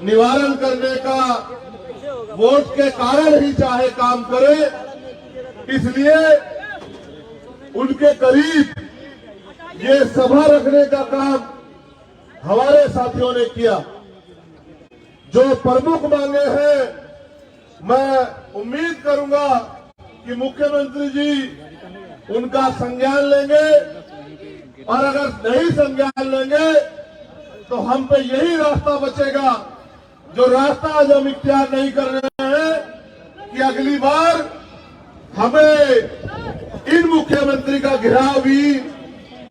निवारण करने का वोट के कारण ही चाहे काम करे, इसलिए उनके करीब ये सभा रखने का काम हमारे साथियों ने किया। जो प्रमुख मांगे हैं, मैं उम्मीद करूंगा कि मुख्यमंत्री जी उनका संज्ञान लेंगे, और अगर नहीं संज्ञान लेंगे तो हम पे यही रास्ता बचेगा, जो रास्ता आज हम इख्तियार नहीं कर रहे हैं, कि अगली बार हमें इन मुख्यमंत्री का घेराव भी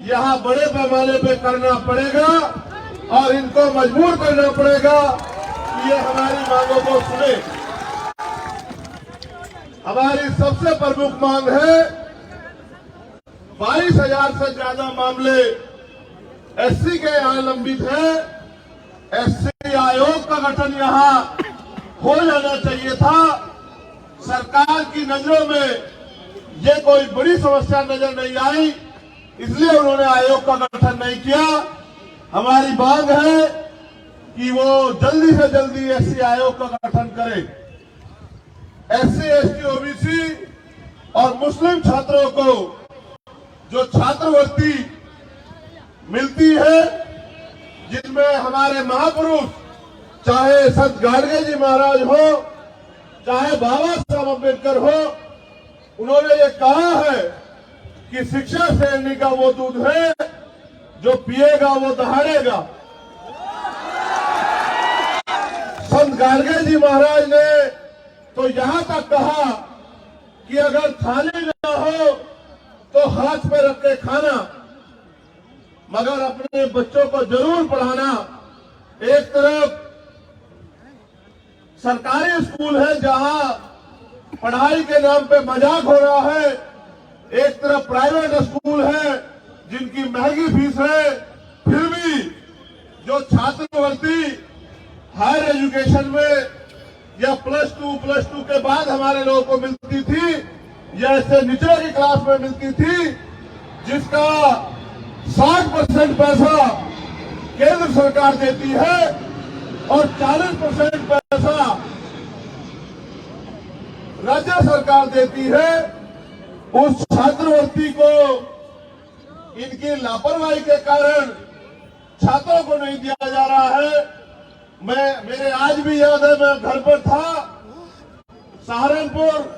यहाँ बड़े पैमाने पे करना पड़ेगा। और इनको मजबूर करना पड़ेगा कि ये हमारी मांगों को सुने। हमारी सबसे प्रमुख मांग है 22,000 से ज्यादा मामले एससी के यहाँ लंबित है। एससी आयोग का गठन यहाँ हो जाना चाहिए था। सरकार की नजरों में ये कोई बड़ी समस्या नजर नहीं आई, इसलिए उन्होंने आयोग का गठन नहीं किया। हमारी मांग है कि वो जल्दी से जल्दी एससी आयोग का गठन करे। एससी, एसटी, ओबीसी और मुस्लिम छात्रों को जो छात्रवृत्ति मिलती है, जिनमें हमारे महापुरुष चाहे संत गाडगे जी महाराज हो, चाहे बाबा साहब अम्बेडकर हो, उन्होंने ये कहा है कि शिक्षा श्रेणी का वो दूध है जो पिएगा वो दहाड़ेगा। संत गाडगे जी महाराज ने तो यहां तक कहा कि अगर थाली ना हो तो हाथ पे रख के खाना, मगर अपने बच्चों को जरूर पढ़ाना। एक तरफ सरकारी स्कूल है जहां पढ़ाई के नाम पे मजाक हो रहा है, एक तरफ प्राइवेट स्कूल है जिनकी महंगी फीस है, फिर भी जो छात्रवृत्ति हायर एजुकेशन में या प्लस टू के बाद हमारे लोगों को मिलती थी या इससे निचले की क्लास में मिलती थी, जिसका 60% पैसा केंद्र सरकार देती है और 40% पैसा राज्य सरकार देती है, उस छात्रवृत्ति को इनकी लापरवाही के कारण छात्रों को नहीं दिया जा रहा है। मेरे आज भी याद है, मैं घर पर था, सहारनपुर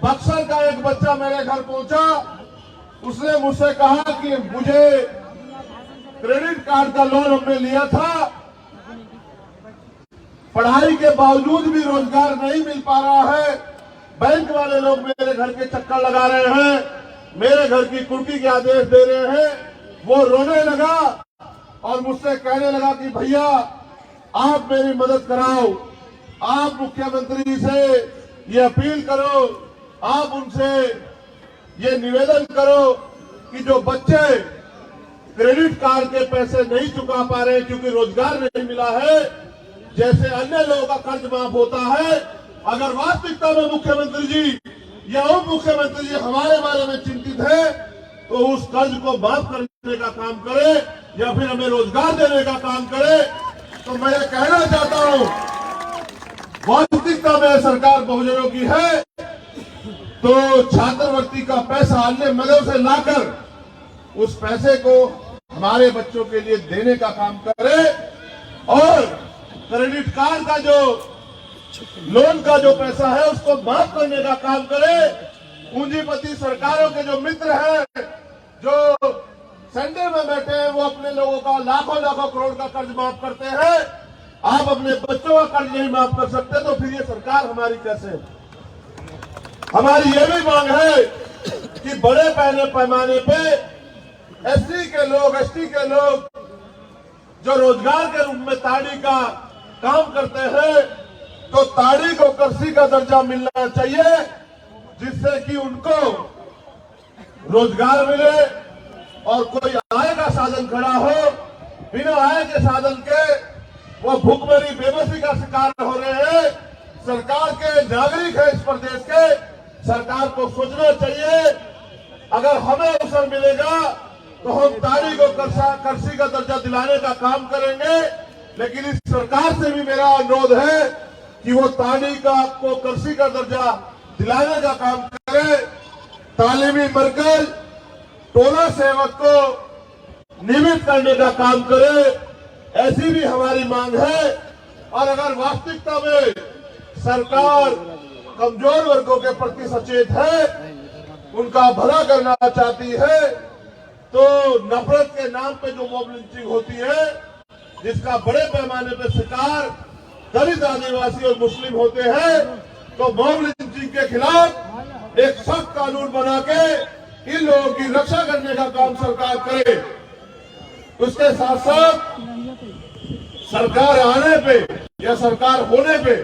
बक्सर का एक बच्चा मेरे घर पहुंचा। उसने मुझसे कहा कि मुझे क्रेडिट कार्ड का लोन हमने लिया था, पढ़ाई के बावजूद भी रोजगार नहीं मिल पा रहा है, बैंक वाले लोग मेरे घर के चक्कर लगा रहे हैं, मेरे घर की कुर्की के आदेश दे रहे हैं। वो रोने लगा और मुझसे कहने लगा कि भैया आप मेरी मदद कराओ, आप मुख्यमंत्री से ये अपील करो, आप उनसे ये निवेदन करो कि जो बच्चे क्रेडिट कार्ड के पैसे नहीं चुका पा रहे क्योंकि रोजगार नहीं मिला है, जैसे अन्य लोगों का कर्ज माफ होता है, अगर वास्तविकता में मुख्यमंत्री जी या उप मुख्यमंत्री जी हमारे बारे में चिंतित है तो उस कर्ज को माफ करने का काम करे या फिर हमें रोजगार देने का काम करे। तो मैं ये कहना चाहता हूं, वास्तविकता में सरकार बहुजनों की है तो छात्रवृत्ति का पैसा अन्य मदों से लाकर उस पैसे को हमारे बच्चों के लिए देने का काम करे और क्रेडिट कार्ड का जो लोन का जो पैसा है उसको माफ करने का काम करे। पूंजीपति सरकारों के जो मित्र हैं, जो सेंटर में बैठे हैं, वो अपने लोगों का लाखों लाखों करोड़ का कर्ज माफ करते हैं। आप अपने बच्चों का कर्ज नहीं माफ कर सकते तो फिर ये सरकार हमारी कैसे? हमारी ये भी मांग है कि बड़े पैमाने पे एससी के लोग, एसटी के लोग जो रोजगार के रूप में ताड़ी का काम करते हैं, तो ताड़ी को कृषि का दर्जा मिलना चाहिए, जिससे कि उनको रोजगार मिले और कोई आय का साधन खड़ा हो। बिना आय के साधन के वो भूखमरी बेबसी का शिकार हो रहे हैं। सरकार के नागरिक है इस प्रदेश के, सरकार को सोचना चाहिए। अगर हमें अवसर मिलेगा तो हम ताड़ी को कृषि का दर्जा दिलाने का काम करेंगे, लेकिन इस सरकार से भी मेरा अनुरोध है कि वो ताड़ी को कृषि का दर्जा दिलाने का काम करे। तालीमी मरकज टोला सेवक को नियमित करने का काम करे, ऐसी भी हमारी मांग है। और अगर वास्तविकता में सरकार कमजोर वर्गों के प्रति सचेत है, उनका भला करना चाहती है, तो नफरत के नाम पे जो मॉब लिंचिंग होती है, जिसका बड़े पैमाने पे शिकार दलित, आदिवासी और मुस्लिम होते हैं, तो मॉब लिंचिंग के खिलाफ एक सख्त कानून बना के इन लोगों की रक्षा करने का काम सरकार करे। उसके साथ साथ सरकार आने पे या सरकार होने पे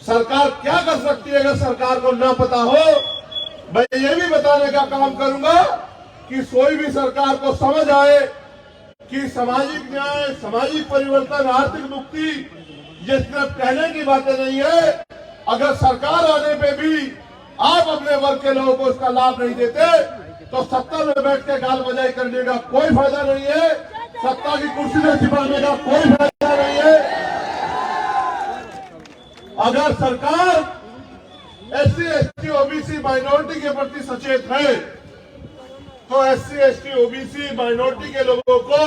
सरकार क्या कर सकती है अगर सरकार को ना पता हो, मैं ये भी बताने का काम करूंगा कि कोई भी सरकार को समझ आए कि सामाजिक न्याय, सामाजिक परिवर्तन, आर्थिक मुक्ति ये सिर्फ कहने की बातें नहीं है। अगर सरकार आने पे भी आप अपने वर्ग के लोगों को इसका लाभ नहीं देते तो सत्ता में बैठ के गाल बजाई करने का कोई फायदा नहीं है, सत्ता की कुर्सी में छिपाने का कोई फायदा नहीं है। अगर सरकार SC, ST, OBC माइनॉरिटी के प्रति सचेत है तो SC, ST, OBC माइनॉरिटी के लोगों को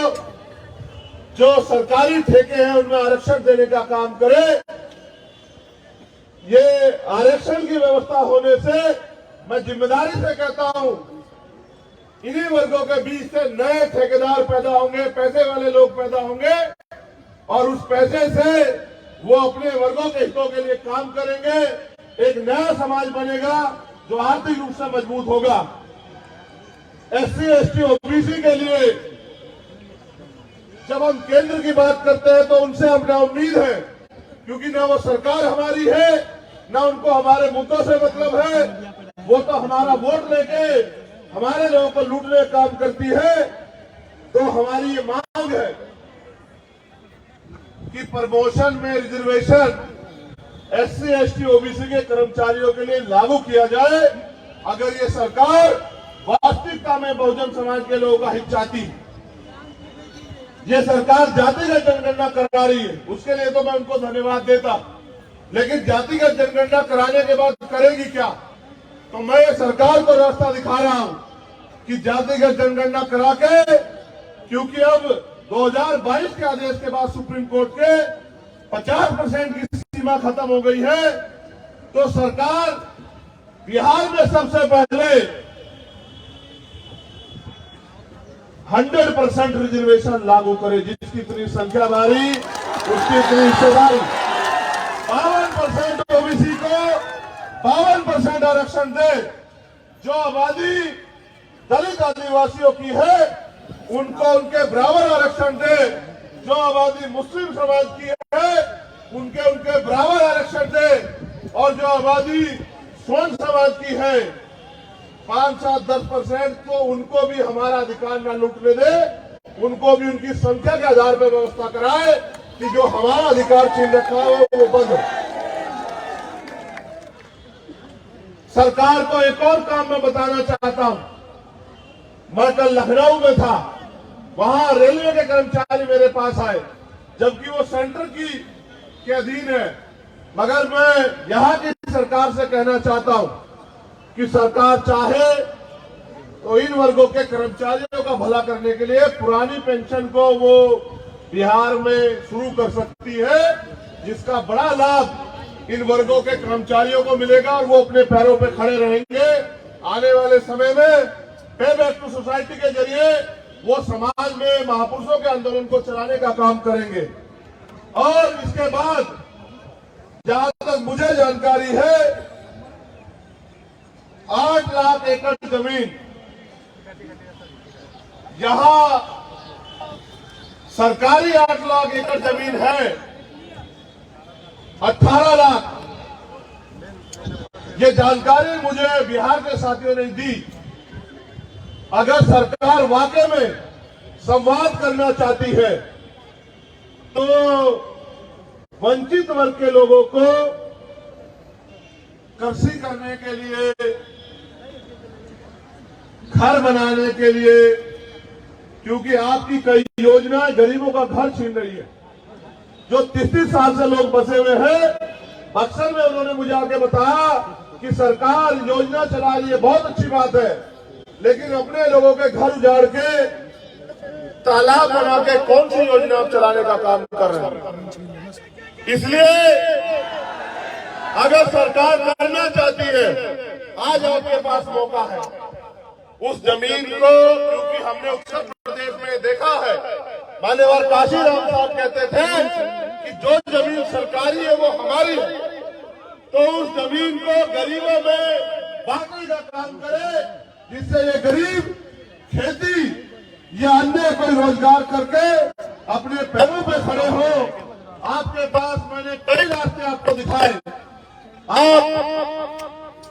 जो सरकारी ठेके हैं उनमें आरक्षण देने का काम करे। ये आरक्षण की व्यवस्था होने से मैं जिम्मेदारी से कहता हूं, इन्हीं वर्गों के बीच से नए ठेकेदार पैदा होंगे, पैसे वाले लोग पैदा होंगे और उस पैसे से वो अपने वर्गों के हितों के लिए काम करेंगे। एक नया समाज बनेगा जो आर्थिक रूप से मजबूत होगा। SC, ST, OBC के लिए जब हम केंद्र की बात करते हैं तो उनसे हमें उम्मीद है, क्योंकि ना वो सरकार हमारी है ना उनको हमारे मुद्दों से मतलब है, वो तो हमारा वोट लेके हमारे लोगों को लूटने का काम करती है। तो हमारी ये मांग है कि प्रमोशन में रिजर्वेशन SC, ST, OBC के कर्मचारियों के लिए लागू किया जाए। अगर ये सरकार वास्तविकता में बहुजन समाज के लोगों का हित चाहती, ये सरकार जातिगत जनगणना करा रही है, उसके लिए तो मैं उनको धन्यवाद देता, लेकिन जातिगत जनगणना कराने के बाद करेगी क्या? तो मैं सरकार को रास्ता दिखा रहा हूं कि जातिगत जनगणना करा के, क्योंकि अब 2022 के आदेश के बाद सुप्रीम कोर्ट के 50% की सीमा खत्म हो गई है, तो सरकार बिहार में सबसे पहले 100% रिजर्वेशन लागू करे। जिसकी इतनी संख्या भारी उसकी इतनी हिस्सेदारी। 52% OBC को 52% आरक्षण दे। जो आबादी दलित आदिवासियों की है उनको उनके बराबर आरक्षण दे। जो आबादी मुस्लिम समाज की है उनके बराबर आरक्षण दे। और जो आबादी स्वर्ण समाज की है 5-7-10% तो उनको भी हमारा अधिकार न लूटने दे, उनको भी उनकी संख्या के आधार पर व्यवस्था कराए कि जो हमारा अधिकार छीन रखा है वो बंद हो। सरकार को एक और काम मैं बताना चाहता हूं। मैं कल लखनऊ में था, वहां रेलवे के कर्मचारी मेरे पास आए, जबकि वो सेंटर के अधीन है। मगर मैं यहां की सरकार से कहना चाहता हूं कि सरकार चाहे तो इन वर्गों के कर्मचारियों का भला करने के लिए पुरानी पेंशन को वो बिहार में शुरू कर सकती है, जिसका बड़ा लाभ इन वर्गों के कर्मचारियों को मिलेगा और वो अपने पैरों पर खड़े रहेंगे। आने वाले समय में पे बैक टू सोसाइटी के जरिए वो समाज में महापुरुषों के आंदोलन को चलाने का काम करेंगे। और इसके बाद जहां तक मुझे जानकारी है 8 लाख एकड़ जमीन, यहां सरकारी 8 लाख एकड़ जमीन है, 18 लाख। ये जानकारी मुझे बिहार के साथियों ने दी। अगर सरकार वाकई में संवाद करना चाहती है तो वंचित वर्ग के लोगों को कृषि करने के लिए, घर बनाने के लिए, क्योंकि आपकी कई योजनाएं गरीबों का घर छीन रही है। जो 30 साल से लोग बसे हुए हैं, अक्सर में उन्होंने मुझे आके बताया कि सरकार योजना चला रही है, बहुत अच्छी बात है, लेकिन अपने लोगों के घर उजाड़ के तालाब बना के कौन सी योजना चलाने का काम कर रहे हैं। इसलिए अगर सरकार करना चाहती है, आज आपके पास मौका है। उस जमीन को, क्योंकि हमने उत्तर प्रदेश में देखा है, मान्यवर काशीराम साहब कहते थे कि जो जमीन सरकारी है वो हमारी है, तो उस जमीन को गरीबों में बांटने का काम करे, जिससे ये गरीब खेती या अन्य कोई रोजगार करके अपने पैरों पे खड़े हो। आपके पास मैंने कई रास्ते आपको दिखाए। आप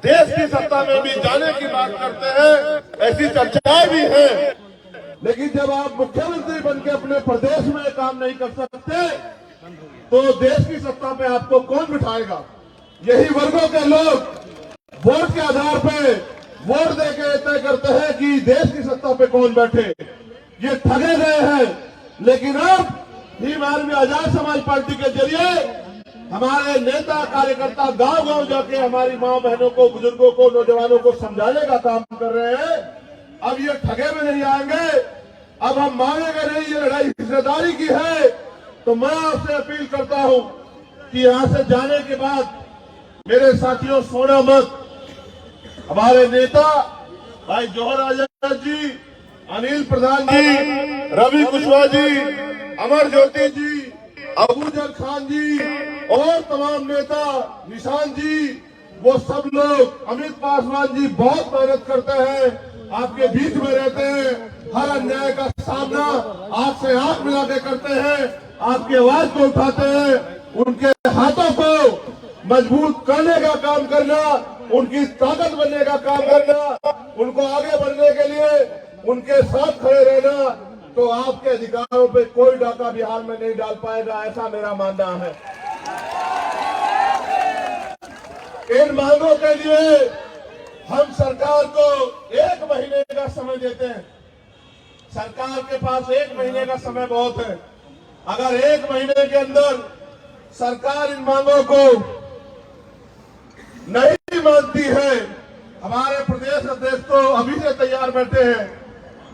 देश की सत्ता में भी जाने की बात करते हैं, ऐसी चर्चाएं भी हैं, लेकिन जब आप मुख्यमंत्री बनकर अपने प्रदेश में काम नहीं कर सकते तो देश की सत्ता पे आपको कौन बिठाएगा? यही वर्गों के लोग वोट के आधार पे वोट देके तय करते हैं कि देश की सत्ता पे कौन बैठे। ये ठगे गए हैं। लेकिन अब भीम आर्मी आजाद समाज पार्टी के जरिए हमारे नेता कार्यकर्ता गांव गांव जाके हमारी मां बहनों को, बुजुर्गों को, नौजवानों को समझाने का काम कर रहे हैं। अब ये ठगे में नहीं आएंगे। अब हम मानेंगे नहीं, ये लड़ाई हिस्सेदारी की है। तो मैं आपसे अपील करता हूं कि यहां से जाने के बाद मेरे साथियों सोना मत। हमारे नेता भाई जौहर आजाद जी, अनिल प्रधान जी, रवि कुशवाहा जी, अमर ज्योति जी, अबूजर खान जी और तमाम नेता, निशान जी, वो सब लोग, अमित पासवान जी बहुत मेहनत करते हैं, आपके बीच में रहते हैं, हर अन्याय का सामना आंख से आंख मिला के करते हैं, आपकी आवाज को उठाते हैं। उनके हाथों को मजबूत करने का काम करना, उनकी ताकत बनने का काम करना, उनको आगे बढ़ने के लिए उनके साथ खड़े रहना, तो आपके अधिकारों पे कोई डाका बिहार में नहीं डाल पाएगा, ऐसा मेरा मानना है। इन मांगों के लिए हम सरकार को 1 महीने का समय देते हैं। सरकार के पास 1 महीने का समय बहुत है। अगर 1 महीने के अंदर सरकार इन मांगों को नहीं मानती है, हमारे प्रदेश अध्यक्ष तो अभी से तैयार बैठे हैं,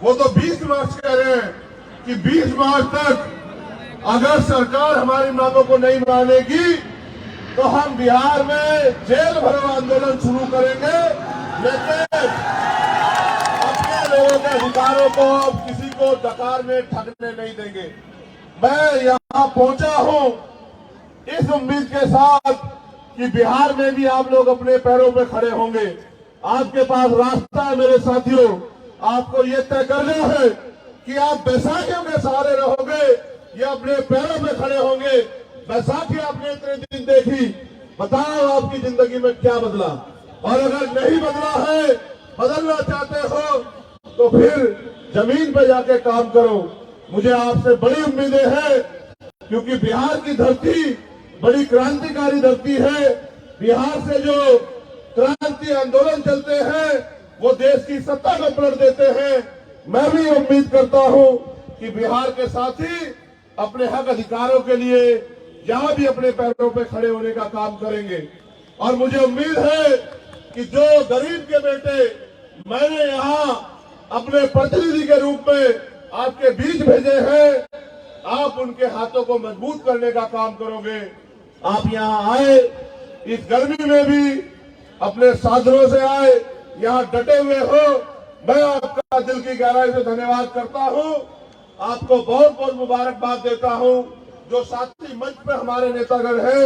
वो तो 20 मार्च कह रहे हैं कि 20 मार्च तक अगर सरकार हमारी मांगों को नहीं मानेगी तो हम बिहार में जेल भरो आंदोलन शुरू करेंगे। लेकिन अपने लोगों के अधिकारों को अब किसी को डकार में ठगने नहीं देंगे। मैं यहाँ पहुंचा हूँ इस उम्मीद के साथ कि बिहार में भी आप लोग अपने पैरों पे खड़े होंगे। आपके पास रास्ता है मेरे साथियों। आपको ये तय करना है कि आप बैसाखियों के सहारे रहोगे या अपने पैरों पे खड़े होंगे। बैसाखी आपने इतने दिन देखी, बताओ आपकी जिंदगी में क्या बदला? और अगर नहीं बदला है, बदलना चाहते हो तो फिर जमीन पे जाके काम करो। मुझे आपसे बड़ी उम्मीदें हैं, क्योंकि बिहार की धरती बड़ी क्रांतिकारी धरती है। बिहार से जो क्रांति आंदोलन चलते हैं वो देश की सत्ता को पलट देते हैं। मैं भी उम्मीद करता हूं कि बिहार के साथी अपने हक अधिकारों के लिए यहाँ भी अपने पैरों पे खड़े होने का काम करेंगे। और मुझे उम्मीद है कि जो गरीब के बेटे मैंने यहाँ अपने प्रतिनिधि के रूप में आपके बीच भेजे हैं, आप उनके हाथों को मजबूत करने का काम करोगे। आप यहाँ आए, इस गर्मी में भी अपने साधनों से आए, यहाँ डटे हुए हो। मैं आपका दिल की गहराई से धन्यवाद करता हूँ। आपको बहुत बहुत मुबारकबाद देता हूँ। जो साथी मंच पे हमारे नेतागण हैं,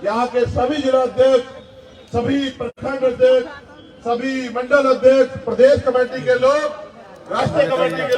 यहाँ के सभी जिला अध्यक्ष, सभी प्रखंड अध्यक्ष, सभी मंडल अध्यक्ष, प्रदेश कमेटी के लोग, राष्ट्रीय कमेटी के